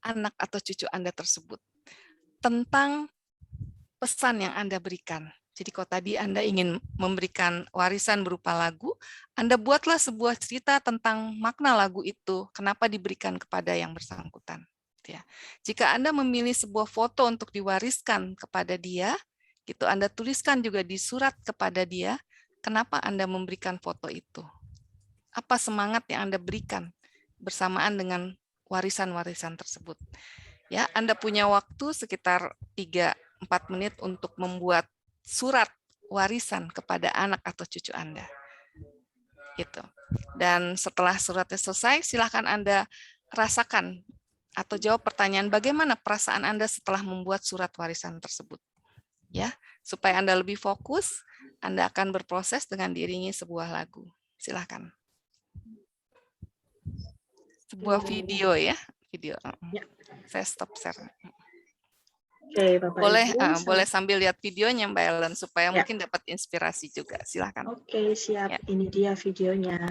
Speaker 4: anak atau cucu Anda tersebut tentang pesan yang Anda berikan. Jadi kalau tadi Anda ingin memberikan warisan berupa lagu, Anda buatlah sebuah cerita tentang makna lagu itu, kenapa diberikan kepada yang bersangkutan. Ya. Jika Anda memilih sebuah foto untuk diwariskan kepada dia, gitu Anda tuliskan juga di surat kepada dia, kenapa Anda memberikan foto itu. Apa semangat yang Anda berikan bersamaan dengan warisan-warisan tersebut. Ya, Anda punya waktu sekitar 3-4 menit untuk membuat surat warisan kepada anak atau cucu Anda. Gitu. Dan setelah suratnya selesai, silakan Anda rasakan atau jawab pertanyaan bagaimana perasaan Anda setelah membuat surat warisan tersebut. Ya, supaya Anda lebih fokus, Anda akan berproses dengan diiringi sebuah lagu. Silakan. Sebuah video ya, video. Saya stop share.
Speaker 1: Oke, Bapak
Speaker 4: Boleh
Speaker 1: Ibu.
Speaker 4: boleh sambil lihat videonya Mbak Ellen supaya mungkin dapat inspirasi juga. Silakan.
Speaker 1: Oke, siap.
Speaker 4: Ya.
Speaker 1: Ini dia videonya.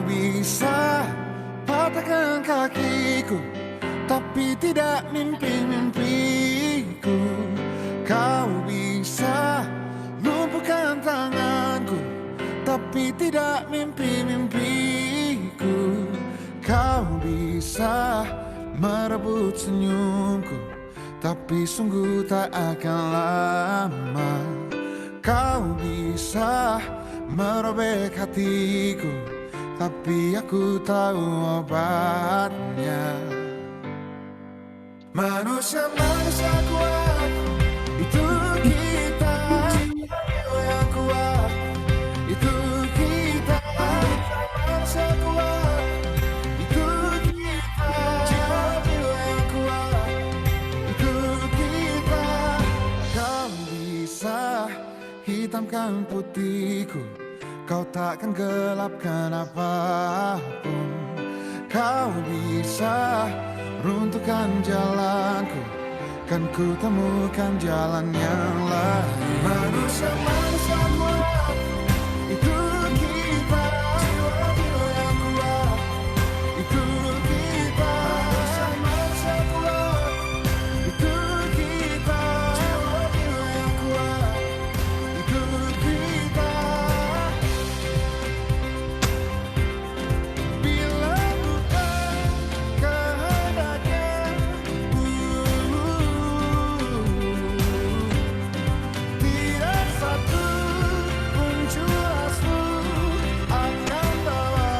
Speaker 10: Bisa patahkan kakiku, tapi tidak mimpi-mimpiku. Kau bisa lumpuhkan tanganku, tapi tidak mimpi-mimpiku. Kau bisa merebut senyumku, tapi sungguh tak akan lama. Kau bisa merobek hatiku, tapi aku tahu obatnya. Manusia-manusia kuat, itu kita. Jiwa yang kuat, itu kita. Manusia kuat, itu kita. Jiwa yang kuat, itu kita. Kau bisa hitamkan putihku, kau takkan gelapkan apapun. Kau bisa runtuhkan jalanku, kan ku temukan jalan yang lain. Manusia-manusia kuat, itu kita. Jiwa-jiwa yang kuat, itu kita. Manusia-manusia kuat, itu kita. Jiwa-jiwa yang kuat, itu kita. Tidak satu pun jelasmu akan bawa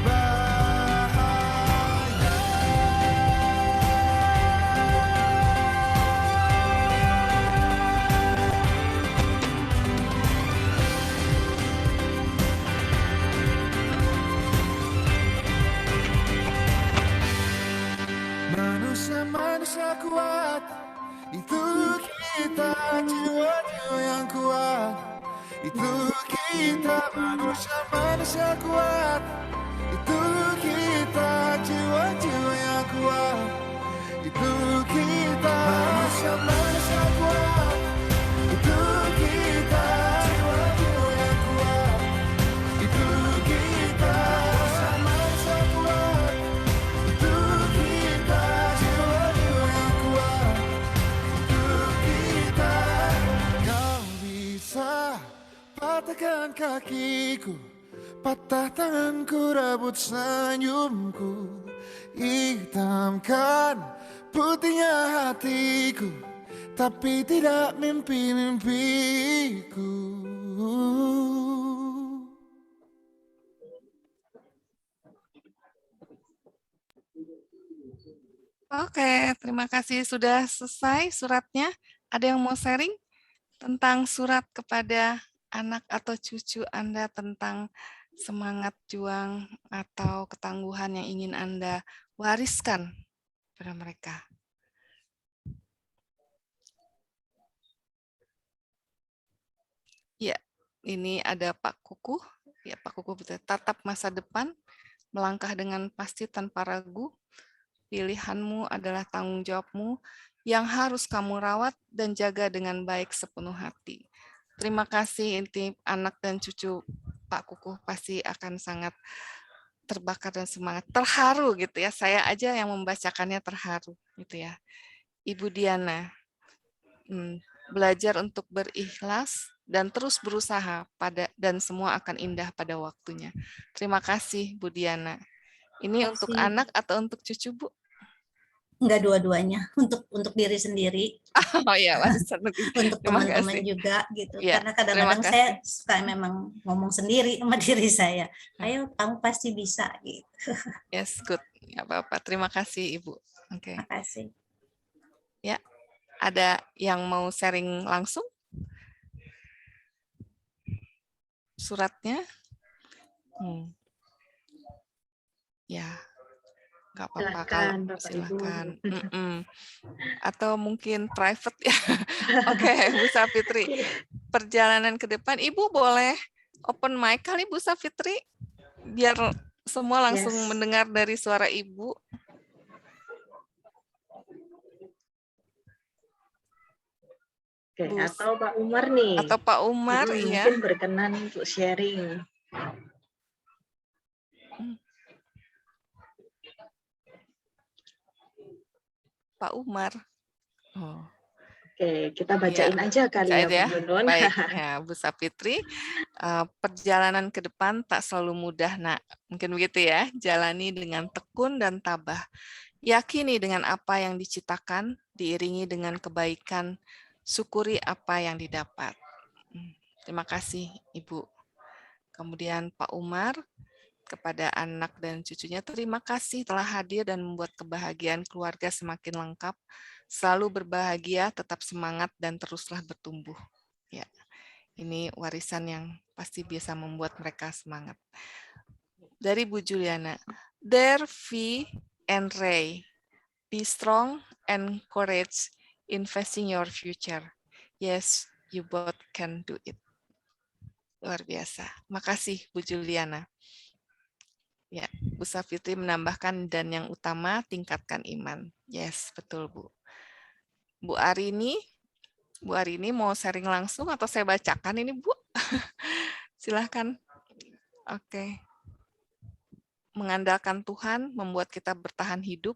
Speaker 10: bahaya. Manusia-manusia kuat, itu kita. Jiwa-jiwa yang kuat, itu kita. Manusia-manusia kuat, itu kita. Jiwa-jiwa yang kuat, itu kita. Manusia-manusia kuat, itu kita. Jiwa-jiwa yang kuat, itu kita. Manusia-manusia kuat, itu kita. Jiwa-jiwa yang kuat, itu kita. Kau bisa patahkan kakiku, patah tanganku, rebut senyumku, hitamkan putihnya hatiku, tapi tidak mimpi-mimpiku.
Speaker 4: Oke, terima kasih. Sudah selesai suratnya. Ada yang mau sharing tentang surat kepada anak atau cucu Anda tentang semangat juang atau ketangguhan yang ingin Anda wariskan pada mereka? Ya, ini ada Pak Kuku. Ya, Pak Kuku betul. Tatap masa depan, melangkah dengan pasti tanpa ragu. Pilihanmu adalah tanggung jawabmu yang harus kamu rawat dan jaga dengan baik sepenuh hati. Terima kasih, inti anak dan cucu Pak Kuku pasti akan sangat terbakar dan semangat, terharu gitu ya. Saya aja yang membacakannya terharu gitu ya. Ibu Diana, belajar untuk berikhlas dan terus berusaha dan semua akan indah pada waktunya. Terima kasih, Bu Diana. Ini untuk anak atau untuk cucu, Bu?
Speaker 2: Enggak, dua-duanya, untuk diri sendiri.
Speaker 4: Oh iya,
Speaker 2: untuk teman-teman juga gitu.
Speaker 4: Ya,
Speaker 2: karena kadang-kadang saya suka memang ngomong sendiri sama diri saya. Ayo, kamu pasti bisa gitu.
Speaker 4: Yes, good. Ya, Bapak. Terima kasih, Ibu. Oke.
Speaker 2: Terima kasih.
Speaker 4: Ya, ada yang mau sharing langsung? Suratnya? Ya. Nggak apa-apa kalau silakan. Atau mungkin private ya. Oke, Bu Safitri. Perjalanan ke depan, Ibu boleh open mic kali Bu Safitri, biar semua langsung mendengar dari suara Ibu.
Speaker 1: Oke, atau Pak Umar nih.
Speaker 4: Atau Pak Umar, iya.
Speaker 1: Mungkin berkenan untuk sharing.
Speaker 4: Pak Umar. Oh.
Speaker 1: Oke, kita bacain aja kali ya, Bu Yunun.
Speaker 4: Baik, ya, Bu Safitri. Perjalanan ke depan tak selalu mudah, Nak. Mungkin begitu ya. Jalani dengan tekun dan tabah. Yakini dengan apa yang diciptakan, diiringi dengan kebaikan, syukuri apa yang didapat. Terima kasih, Ibu. Kemudian Pak Umar. Kepada anak dan cucunya, terima kasih telah hadir dan membuat kebahagiaan keluarga semakin lengkap. Selalu berbahagia, tetap semangat, dan teruslah bertumbuh. Ya, ini warisan yang pasti bisa membuat mereka semangat. Dari Bu Juliana, Dear V and Ray, be strong and courage in facing your future. Yes, you both can do it. Luar biasa. Makasih Bu Juliana. Ya, Bu Safitri menambahkan dan yang utama tingkatkan iman. Yes, betul Bu. Bu Arini mau sharing langsung atau saya bacakan ini Bu? Silahkan. Oke. Mengandalkan Tuhan membuat kita bertahan hidup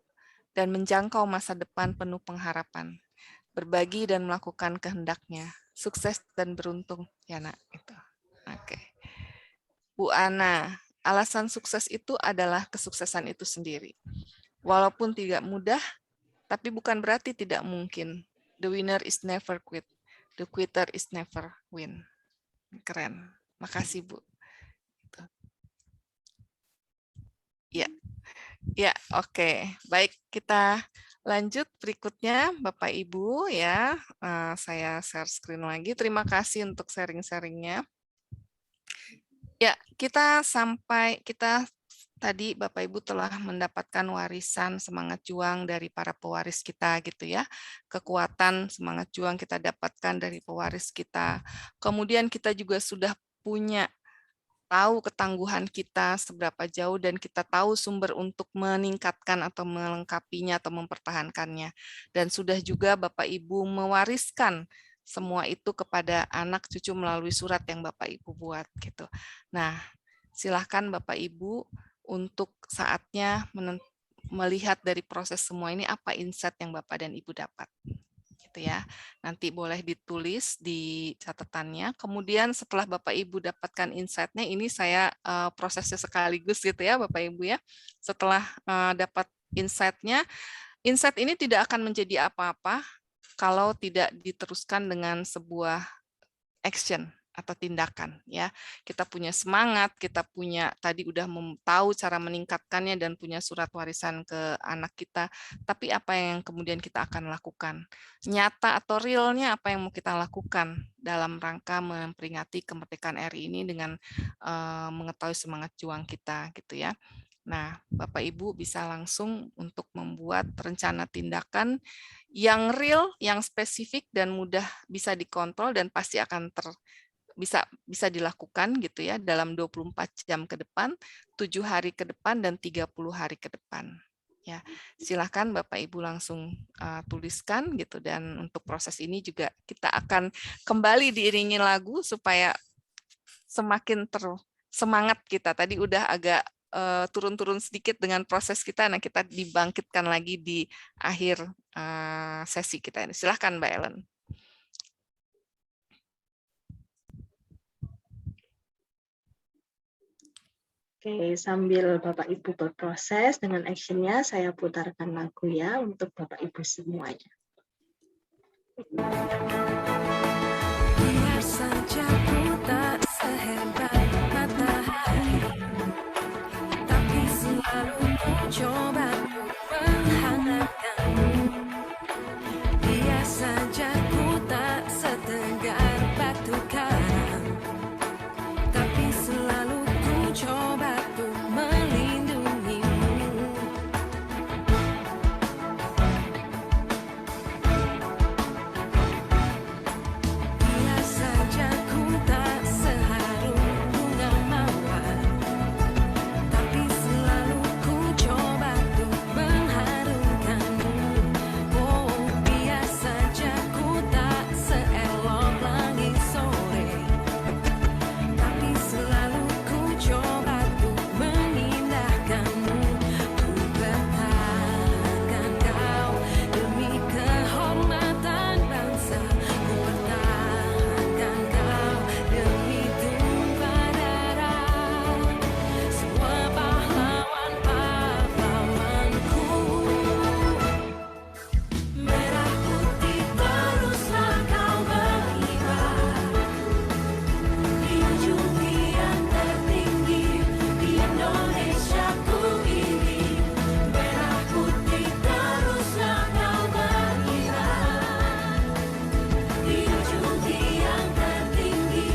Speaker 4: dan menjangkau masa depan penuh pengharapan. Berbagi dan melakukan kehendaknya. Sukses dan beruntung ya Nak. Itu. Oke. Bu Ana. Alasan sukses itu adalah kesuksesan itu sendiri. Walaupun tidak mudah, tapi bukan berarti tidak mungkin. The winner is never quit. The quitter is never win. Keren. Makasih, Bu. Ya, oke. Baik, kita lanjut berikutnya, Bapak Ibu ya. Saya share screen lagi. Terima kasih untuk sharing-sharingnya. Ya, kita tadi Bapak Ibu telah mendapatkan warisan semangat juang dari para pewaris kita gitu ya. Kekuatan semangat juang kita dapatkan dari pewaris kita. Kemudian kita juga sudah punya tahu ketangguhan kita seberapa jauh dan kita tahu sumber untuk meningkatkan atau melengkapinya atau mempertahankannya. Dan sudah juga Bapak Ibu mewariskan semua itu kepada anak cucu melalui surat yang Bapak Ibu buat gitu. Nah, silahkan Bapak Ibu untuk saatnya melihat dari proses semua ini apa insight yang Bapak dan Ibu dapat. Gitu ya. Nanti boleh ditulis di catatannya. Kemudian setelah Bapak Ibu dapatkan insight-nya, ini saya prosesnya sekaligus gitu ya Bapak Ibu ya. Setelah dapat insight-nya, insight ini tidak akan menjadi apa-apa kalau tidak diteruskan dengan sebuah action atau tindakan ya. Kita punya semangat, kita punya tadi udah tahu cara meningkatkannya dan punya surat warisan ke anak kita. Tapi apa yang kemudian kita akan lakukan? Nyata atau realnya apa yang mau kita lakukan dalam rangka memperingati kemerdekaan RI ini dengan mengetahui semangat juang kita gitu ya. Nah, Bapak Ibu bisa langsung untuk membuat rencana tindakan yang real, yang spesifik dan mudah bisa dikontrol dan pasti akan bisa dilakukan gitu ya dalam 24 jam ke depan, 7 hari ke depan dan 30 hari ke depan. Ya, silakan Bapak Ibu langsung tuliskan gitu, dan untuk proses ini juga kita akan kembali diiringi lagu supaya semakin semangat kita. Tadi udah agak turun-turun sedikit dengan proses kita, nah kita dibangkitkan lagi di akhir sesi kita ini. Silakan Mbak Ellen.
Speaker 1: Oke, sambil Bapak Ibu berproses dengan actionnya, saya putarkan lagu ya untuk Bapak Ibu semuanya.
Speaker 11: Biar saja ku tak sehebat matahari, tapi selalu ku coba menghangatkanmu. Biar saja ku tak setegar batu karang, tapi selalu ku coba untuk melindungimu. Biar saja ku tak seharum bunga mawar, tapi selalu ku coba untuk mengharumkanmu. Oh, biar saja ku tak seelok langit sore, tapi selalu ku coba untuk mengindahkanmu. Ku bertahankan kau demi kehormatan bangsa. Ku pertahankan kau demi tumpah darah semua pahlawan-pahlawanku. Merah putih teruslah kau berkibar di ujung yang tertinggi di Indonesia ku ini. Merah putih teruslah kau berkibar di ujung yang tertinggi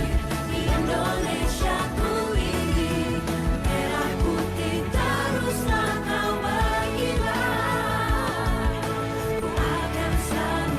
Speaker 11: di Indonesia ku ini. Merah putih teruslah kau berkibar, ku akan selalu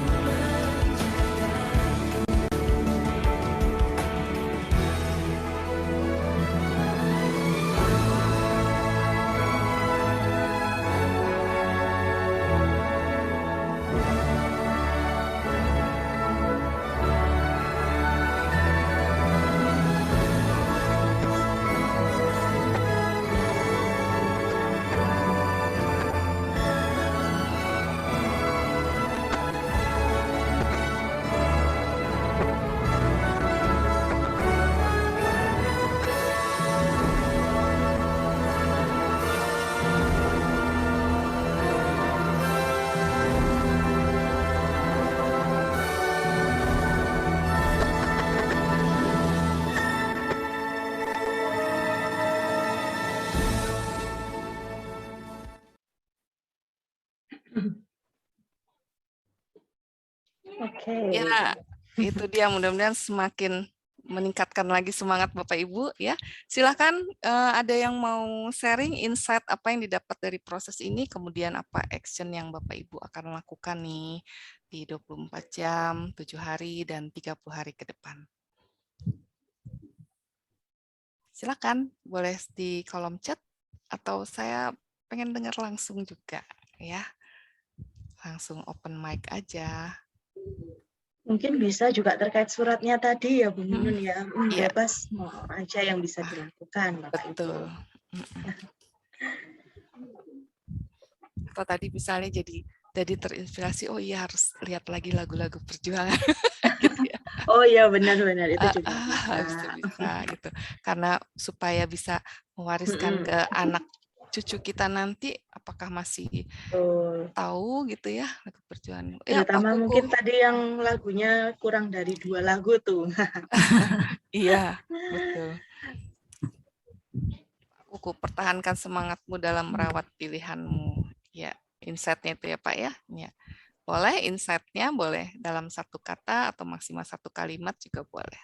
Speaker 1: Oke.
Speaker 4: Ya, itu dia, mudah-mudahan semakin meningkatkan lagi semangat Bapak Ibu ya. Silakan ada yang mau sharing insight apa yang didapat dari proses ini, kemudian apa action yang Bapak Ibu akan lakukan nih di 24 jam, 7 hari dan 30 hari ke depan. Silakan, boleh di kolom chat atau saya pengen dengar langsung juga ya. Langsung open mic aja.
Speaker 1: Mungkin bisa juga terkait suratnya tadi ya Bu Minun ya.
Speaker 4: Iya.
Speaker 1: Bebas mau aja yang bisa dilakukan Bapak Ibu.
Speaker 4: Betul. Atau tadi misalnya jadi terinspirasi, oh iya harus lihat lagi lagu-lagu perjuangan. Gitu ya.
Speaker 1: Oh iya benar-benar itu juga
Speaker 4: bisa gitu. Karena supaya bisa mewariskan ke anak cucu kita nanti, apa apakah masih
Speaker 1: Betul.
Speaker 4: tahu gitu ya lagu perjuangan. Ya, Pak
Speaker 1: Terutama
Speaker 4: Kuku.
Speaker 1: mungkin tadi yang lagunya kurang dari 2 lagu tuh.
Speaker 4: Iya, betul. Pak Kuku, pertahankan semangatmu dalam merawat pilihanmu. Ya, insight-nya itu ya Pak ya. Ya. Boleh insight-nya, boleh dalam satu kata atau maksimal satu kalimat juga boleh.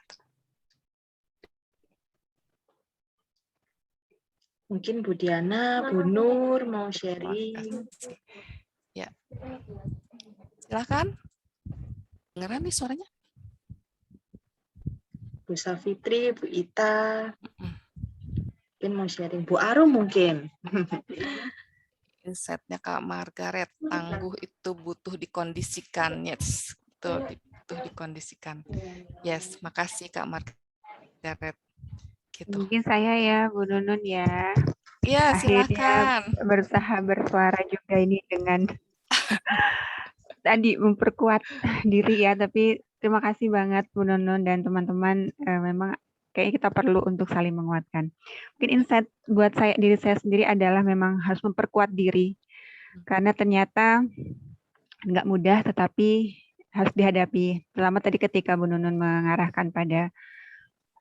Speaker 1: Mungkin Bu Diana, Bu Nur mau sharing.
Speaker 4: Ya. Silakan. Dengeran nih suaranya?
Speaker 1: Bu Safitri, Bu Ita. Mungkin mau sharing. Bu Arum mungkin.
Speaker 4: Insight-nya Kak Margaret, tangguh itu butuh dikondisikan. Yes, betul, butuh dikondisikan. Yes, makasih Kak Margaret. Gitu.
Speaker 12: Mungkin saya ya, Bu Nunun ya.
Speaker 4: Iya,
Speaker 12: Akhirnya
Speaker 4: silakan.
Speaker 12: berusaha bersuara juga ini dengan tadi memperkuat diri ya, tapi terima kasih banget Bu Nunun dan teman-teman. Memang kayaknya kita perlu untuk saling menguatkan. Mungkin insight buat diri saya sendiri adalah memang harus memperkuat diri. Karena ternyata nggak mudah, tetapi harus dihadapi. Terutama tadi ketika Bu Nunun mengarahkan pada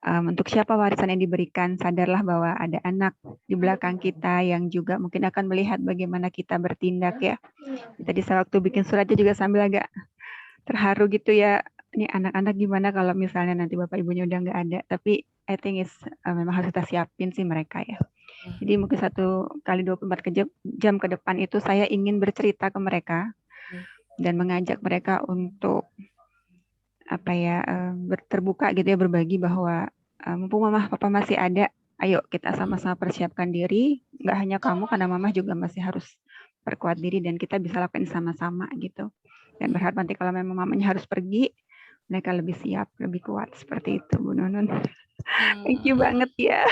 Speaker 12: untuk siapa warisan yang diberikan, sadarlah bahwa ada anak di belakang kita yang juga mungkin akan melihat bagaimana kita bertindak ya. Tadi saya waktu bikin suratnya juga sambil agak terharu gitu ya. Ini anak-anak gimana kalau misalnya nanti bapak ibunya udah nggak ada. Tapi I think memang harus kita siapin sih mereka ya. Jadi mungkin 1 kali 24 jam ke depan itu saya ingin bercerita ke mereka dan mengajak mereka untuk terbuka gitu ya, berbagi bahwa mumpung mama papa masih ada, ayo kita sama-sama persiapkan diri. Nggak hanya kamu, karena mama juga masih harus perkuat diri dan kita bisa lakukan sama-sama gitu. Dan berharap nanti kalau memang mamanya harus pergi, mereka lebih siap, lebih kuat seperti itu Bu Nunun. Thank you banget ya.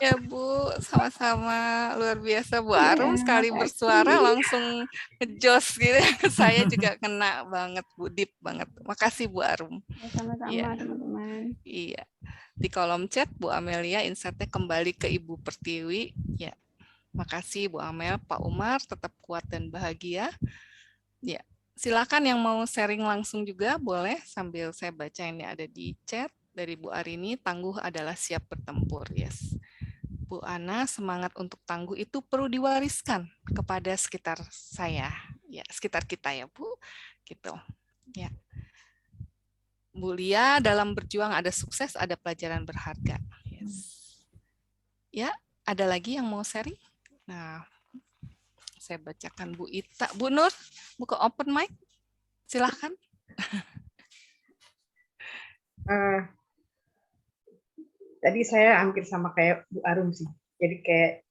Speaker 4: Ya Bu, sama-sama, luar biasa Bu Arum sekali bersuara langsung ngejos gitu. Saya juga kena banget Bu, deep banget. Makasih Bu Arum.
Speaker 12: Sama-sama teman-teman.
Speaker 4: Iya. Di kolom chat Bu Amelia insight-nya kembali ke Ibu Pertiwi. Ya. Makasih Bu Amel, Pak Umar tetap kuat dan bahagia. Ya. Silakan yang mau sharing langsung juga boleh sambil saya baca ini ada di chat. Dari Bu Arini, tangguh adalah siap bertempur. Yes. Bu Ana, semangat untuk tangguh itu perlu diwariskan kepada sekitar saya. Ya, sekitar kita ya, Bu. Gitu. Ya. Bu Lia, dalam berjuang ada sukses, ada pelajaran berharga. Yes. Ya, ada lagi yang mau sharing? Nah, saya bacakan Bu Ita. Bu Nur, buka open mic. Silahkan.
Speaker 13: Tadi saya hampir sama kayak Bu Arum sih. Jadi kayak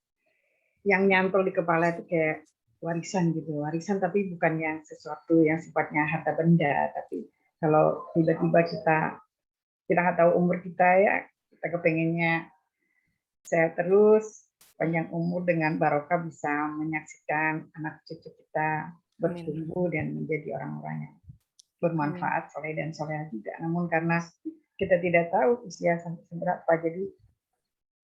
Speaker 13: yang nyantol di kepala itu kayak warisan gitu. Warisan tapi bukan yang sesuatu yang sifatnya harta benda. Tapi kalau tiba-tiba kita nggak tahu umur kita ya, kita kepengennya sehat terus, panjang umur dengan barokah bisa menyaksikan anak cucu kita bertumbuh dan menjadi orang-orang yang bermanfaat, soleh dan soleha juga. Namun karena kita tidak tahu usia sampai seberapa, jadi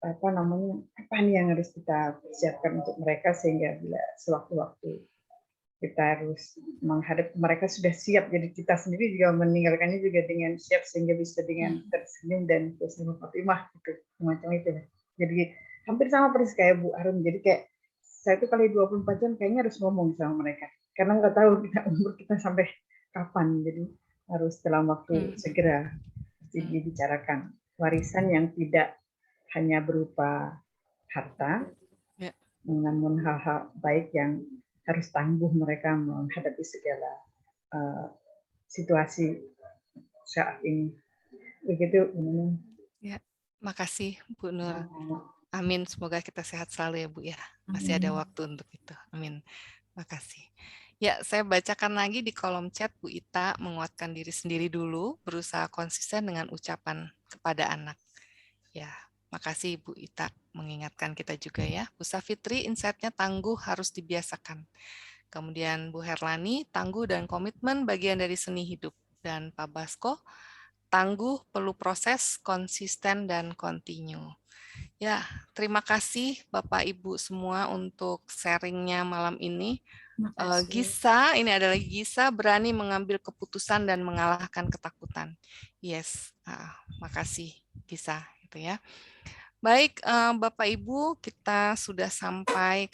Speaker 13: apa nih yang harus kita persiapkan untuk mereka sehingga bila sewaktu-waktu kita harus menghadap mereka sudah siap, jadi kita sendiri juga meninggalkannya juga dengan siap sehingga bisa dengan tersenyum dan tersenyum Fatimah gitu, semacam itu. Jadi hampir sama persis kayak Bu Arum, jadi kayak saya itu kali 24 jam kayaknya harus ngomong sama mereka karena nggak tahu kita umur kita sampai kapan, jadi harus dalam waktu segera dibicarakan warisan yang tidak hanya berupa harta, namun hal-hal baik yang harus tangguh mereka menghadapi segala situasi saat ini. Begitu.
Speaker 4: Ya, makasih Bu Nur. Amin. Semoga kita sehat selalu ya Bu ya. Masih ada waktu untuk itu. Amin. Makasih. Ya, saya bacakan lagi di kolom chat. Bu Ita menguatkan diri sendiri dulu, berusaha konsisten dengan ucapan kepada anak. Ya, makasih Bu Ita mengingatkan kita juga ya. Bu Safitri, insight-nya tangguh harus dibiasakan. Kemudian Bu Herlani, tangguh dan komitmen bagian dari seni hidup. Dan Pak Basko, tangguh perlu proses, konsisten dan continue. Ya, terima kasih Bapak Ibu semua untuk sharingnya malam ini. Gisa, ini adalah Gisa berani mengambil keputusan dan mengalahkan ketakutan. Yes, makasih Gisa, gitu ya. Baik, Bapak Ibu, kita sudah sampai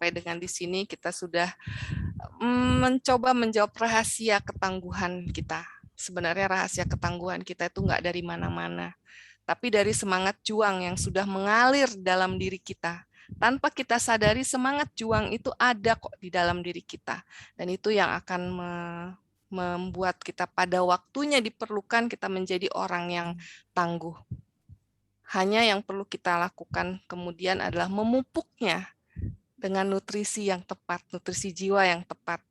Speaker 4: dengan di sini kita sudah mencoba menjawab rahasia ketangguhan kita. Sebenarnya rahasia ketangguhan kita itu nggak dari mana-mana, tapi dari semangat juang yang sudah mengalir dalam diri kita. Tanpa kita sadari, semangat juang itu ada kok di dalam diri kita. Dan itu yang akan membuat kita pada waktunya diperlukan kita menjadi orang yang tangguh. Hanya yang perlu kita lakukan kemudian adalah memupuknya dengan nutrisi yang tepat, nutrisi jiwa yang tepat.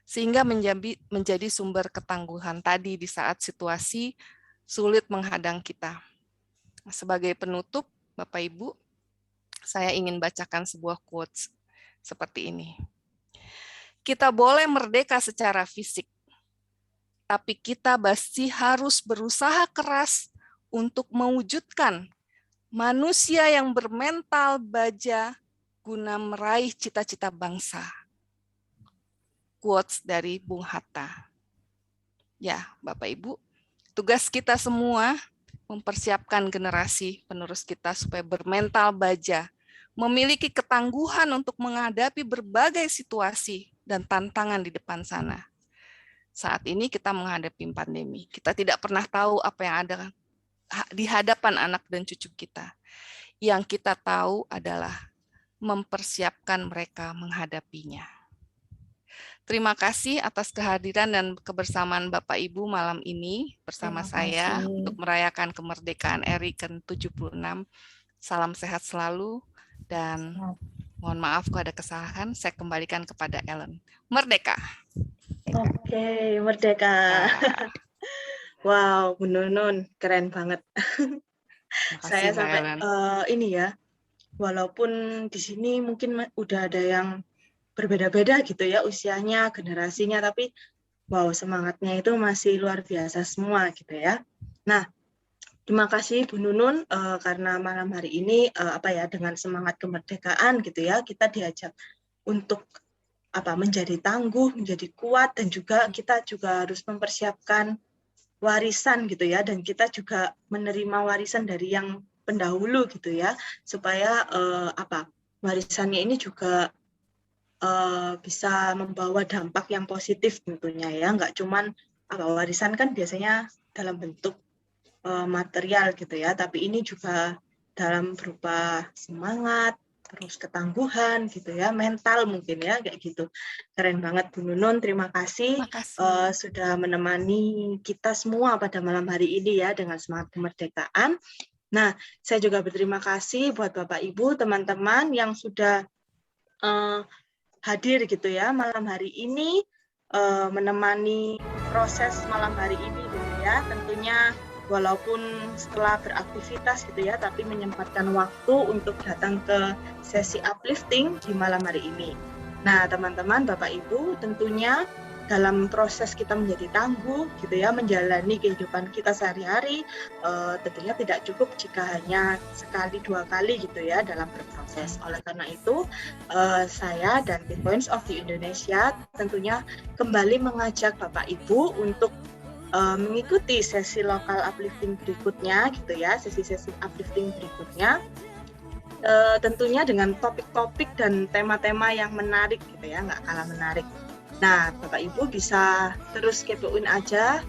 Speaker 4: Sehingga menjadi sumber ketangguhan tadi di saat situasi sulit menghadang kita. Sebagai penutup, Bapak Ibu, saya ingin bacakan sebuah quotes seperti ini. Kita boleh merdeka secara fisik, tapi kita masih harus berusaha keras untuk mewujudkan manusia yang bermental baja guna meraih cita-cita bangsa. Quotes dari Bung Hatta. Ya, Bapak Ibu, tugas kita semua mempersiapkan generasi penerus kita supaya bermental baja, memiliki ketangguhan untuk menghadapi berbagai situasi dan tantangan di depan sana. Saat ini kita menghadapi pandemi. Kita tidak pernah tahu apa yang ada di hadapan anak dan cucu kita. Yang kita tahu adalah mempersiapkan mereka menghadapinya. Terima kasih atas kehadiran dan kebersamaan Bapak Ibu malam ini bersama saya untuk merayakan kemerdekaan RI ke-76. Salam sehat selalu dan mohon maaf kalau ada kesalahan. Saya kembalikan kepada Ellen. Merdeka.
Speaker 1: Oke, merdeka. Wow, Bu Nunun, keren banget. Saya sampai ini ya, walaupun di sini mungkin udah ada yang berbeda-beda gitu ya usianya, generasinya, tapi wow, semangatnya itu masih luar biasa semua gitu ya. Nah, terima kasih Bu Nunun karena malam hari ini dengan semangat kemerdekaan gitu ya, kita diajak untuk menjadi tangguh, menjadi kuat, dan juga kita juga harus mempersiapkan warisan gitu ya, dan kita juga menerima warisan dari yang pendahulu gitu ya, supaya warisannya ini juga bisa membawa dampak yang positif tentunya ya, nggak cuman warisan kan biasanya dalam bentuk material gitu ya, tapi ini juga dalam berupa semangat, terus ketangguhan gitu ya, mental mungkin ya, kayak gitu. Keren banget Bu Nunun, terima kasih sudah menemani kita semua pada malam hari ini ya dengan semangat kemerdekaan. Nah, saya juga berterima kasih buat Bapak Ibu, teman-teman yang sudah hadir gitu ya malam hari ini, menemani proses malam hari ini gitu ya. Tentunya walaupun setelah beraktivitas gitu ya, tapi menyempatkan waktu untuk datang ke sesi uplifting di malam hari ini. Nah, teman-teman, Bapak Ibu, tentunya dalam proses kita menjadi tangguh gitu ya, menjalani kehidupan kita sehari-hari, tentunya tidak cukup jika hanya sekali dua kali gitu ya dalam berproses. Oleh karena itu, saya dan The Points of the Indonesia tentunya kembali mengajak Bapak Ibu untuk mengikuti sesi lokal uplifting berikutnya gitu ya, sesi-sesi uplifting berikutnya. Tentunya dengan topik-topik dan tema-tema yang menarik gitu ya, nggak kalah menarik. Nah, Bapak Ibu bisa terus kepoin aja,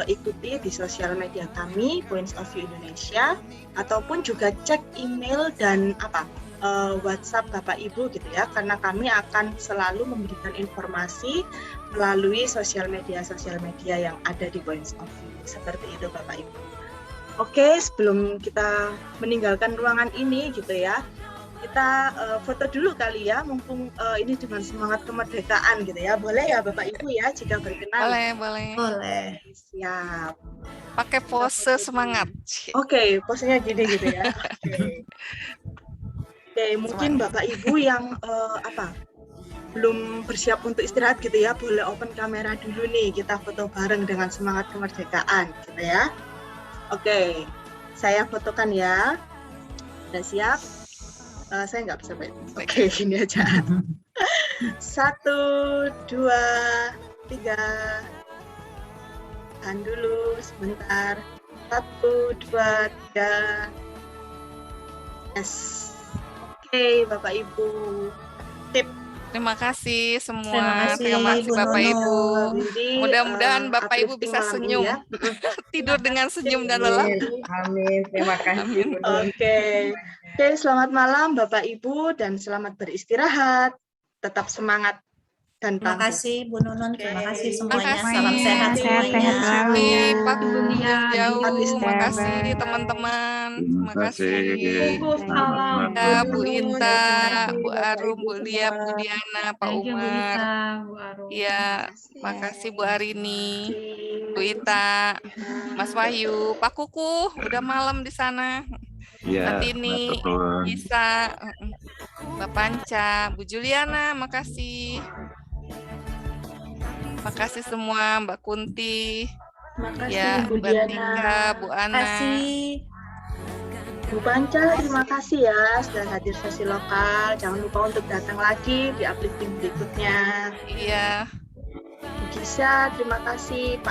Speaker 1: ikuti di sosial media kami, Points of View Indonesia, ataupun juga cek email dan WhatsApp Bapak Ibu gitu ya, karena kami akan selalu memberikan informasi melalui sosial media yang ada di Points of View. Seperti itu Bapak Ibu. Oke, sebelum kita meninggalkan ruangan ini gitu ya, kita foto dulu kali ya, mumpung ini dengan semangat kemerdekaan gitu ya. Boleh ya Bapak Ibu ya, jika berkenan? Boleh. Siap.
Speaker 4: Pakai pose semangat.
Speaker 1: Oke, posenya gini gitu ya. Oke, mungkin Bapak Ibu yang belum bersiap untuk istirahat gitu ya, boleh open kamera dulu nih, kita foto bareng dengan semangat kemerdekaan gitu ya. Oke, Saya fotokan ya. Udah siap? Saya nggak bisa baik. Oke, gini aja. 1, 2, 3. Tahan dulu sebentar. 1, 2, 3. Yes. Oke, Bapak Ibu. Tip.
Speaker 4: Terima kasih semua.
Speaker 2: Terima kasih, Bu
Speaker 4: Bapak
Speaker 2: Nono.
Speaker 4: Ibu.
Speaker 1: Jadi,
Speaker 4: Mudah-mudahan Bapak Ibu
Speaker 1: uplifting
Speaker 4: bisa
Speaker 1: malam ini
Speaker 4: senyum.
Speaker 1: ya.
Speaker 4: Tidur dengan senyum dan lelap.
Speaker 13: Amin. Terima kasih. Bu Nono.
Speaker 1: Oke, selamat malam Bapak Ibu dan selamat beristirahat. Tetap semangat dan
Speaker 2: Terima
Speaker 1: tangguh.
Speaker 2: kasih Bu Nunun, terima kasih semuanya.
Speaker 4: Makasih.
Speaker 2: Salam sehat semuanya.
Speaker 4: Makasih Pak Guru yang jauh.
Speaker 1: Terima
Speaker 4: Makasih teman-teman.
Speaker 9: Terima kasih.
Speaker 4: Ya, Bu Inta, Bu Arum, Bu Lia, Bu Diana, Pak Umar. Ya, makasih Bu Arini, Bu Ita, Mas Wahyu, Pak Kuku. Udah malam di sana.
Speaker 9: Ya,
Speaker 4: Mbak Tini,
Speaker 9: matur.
Speaker 4: Isa, Mbak Panca, Bu Juliana, makasih. Makasih semua, Mbak Kunti.
Speaker 1: Makasih
Speaker 4: Ya,
Speaker 1: Bu
Speaker 4: Mbak
Speaker 1: Diana.
Speaker 4: Tika, Bu Ana.
Speaker 1: Bu Panca, terima kasih ya sudah hadir sesi lokal. Jangan lupa untuk datang lagi di uplifting berikutnya.
Speaker 4: Iya.
Speaker 1: Bu Gisa, terima kasih. Pak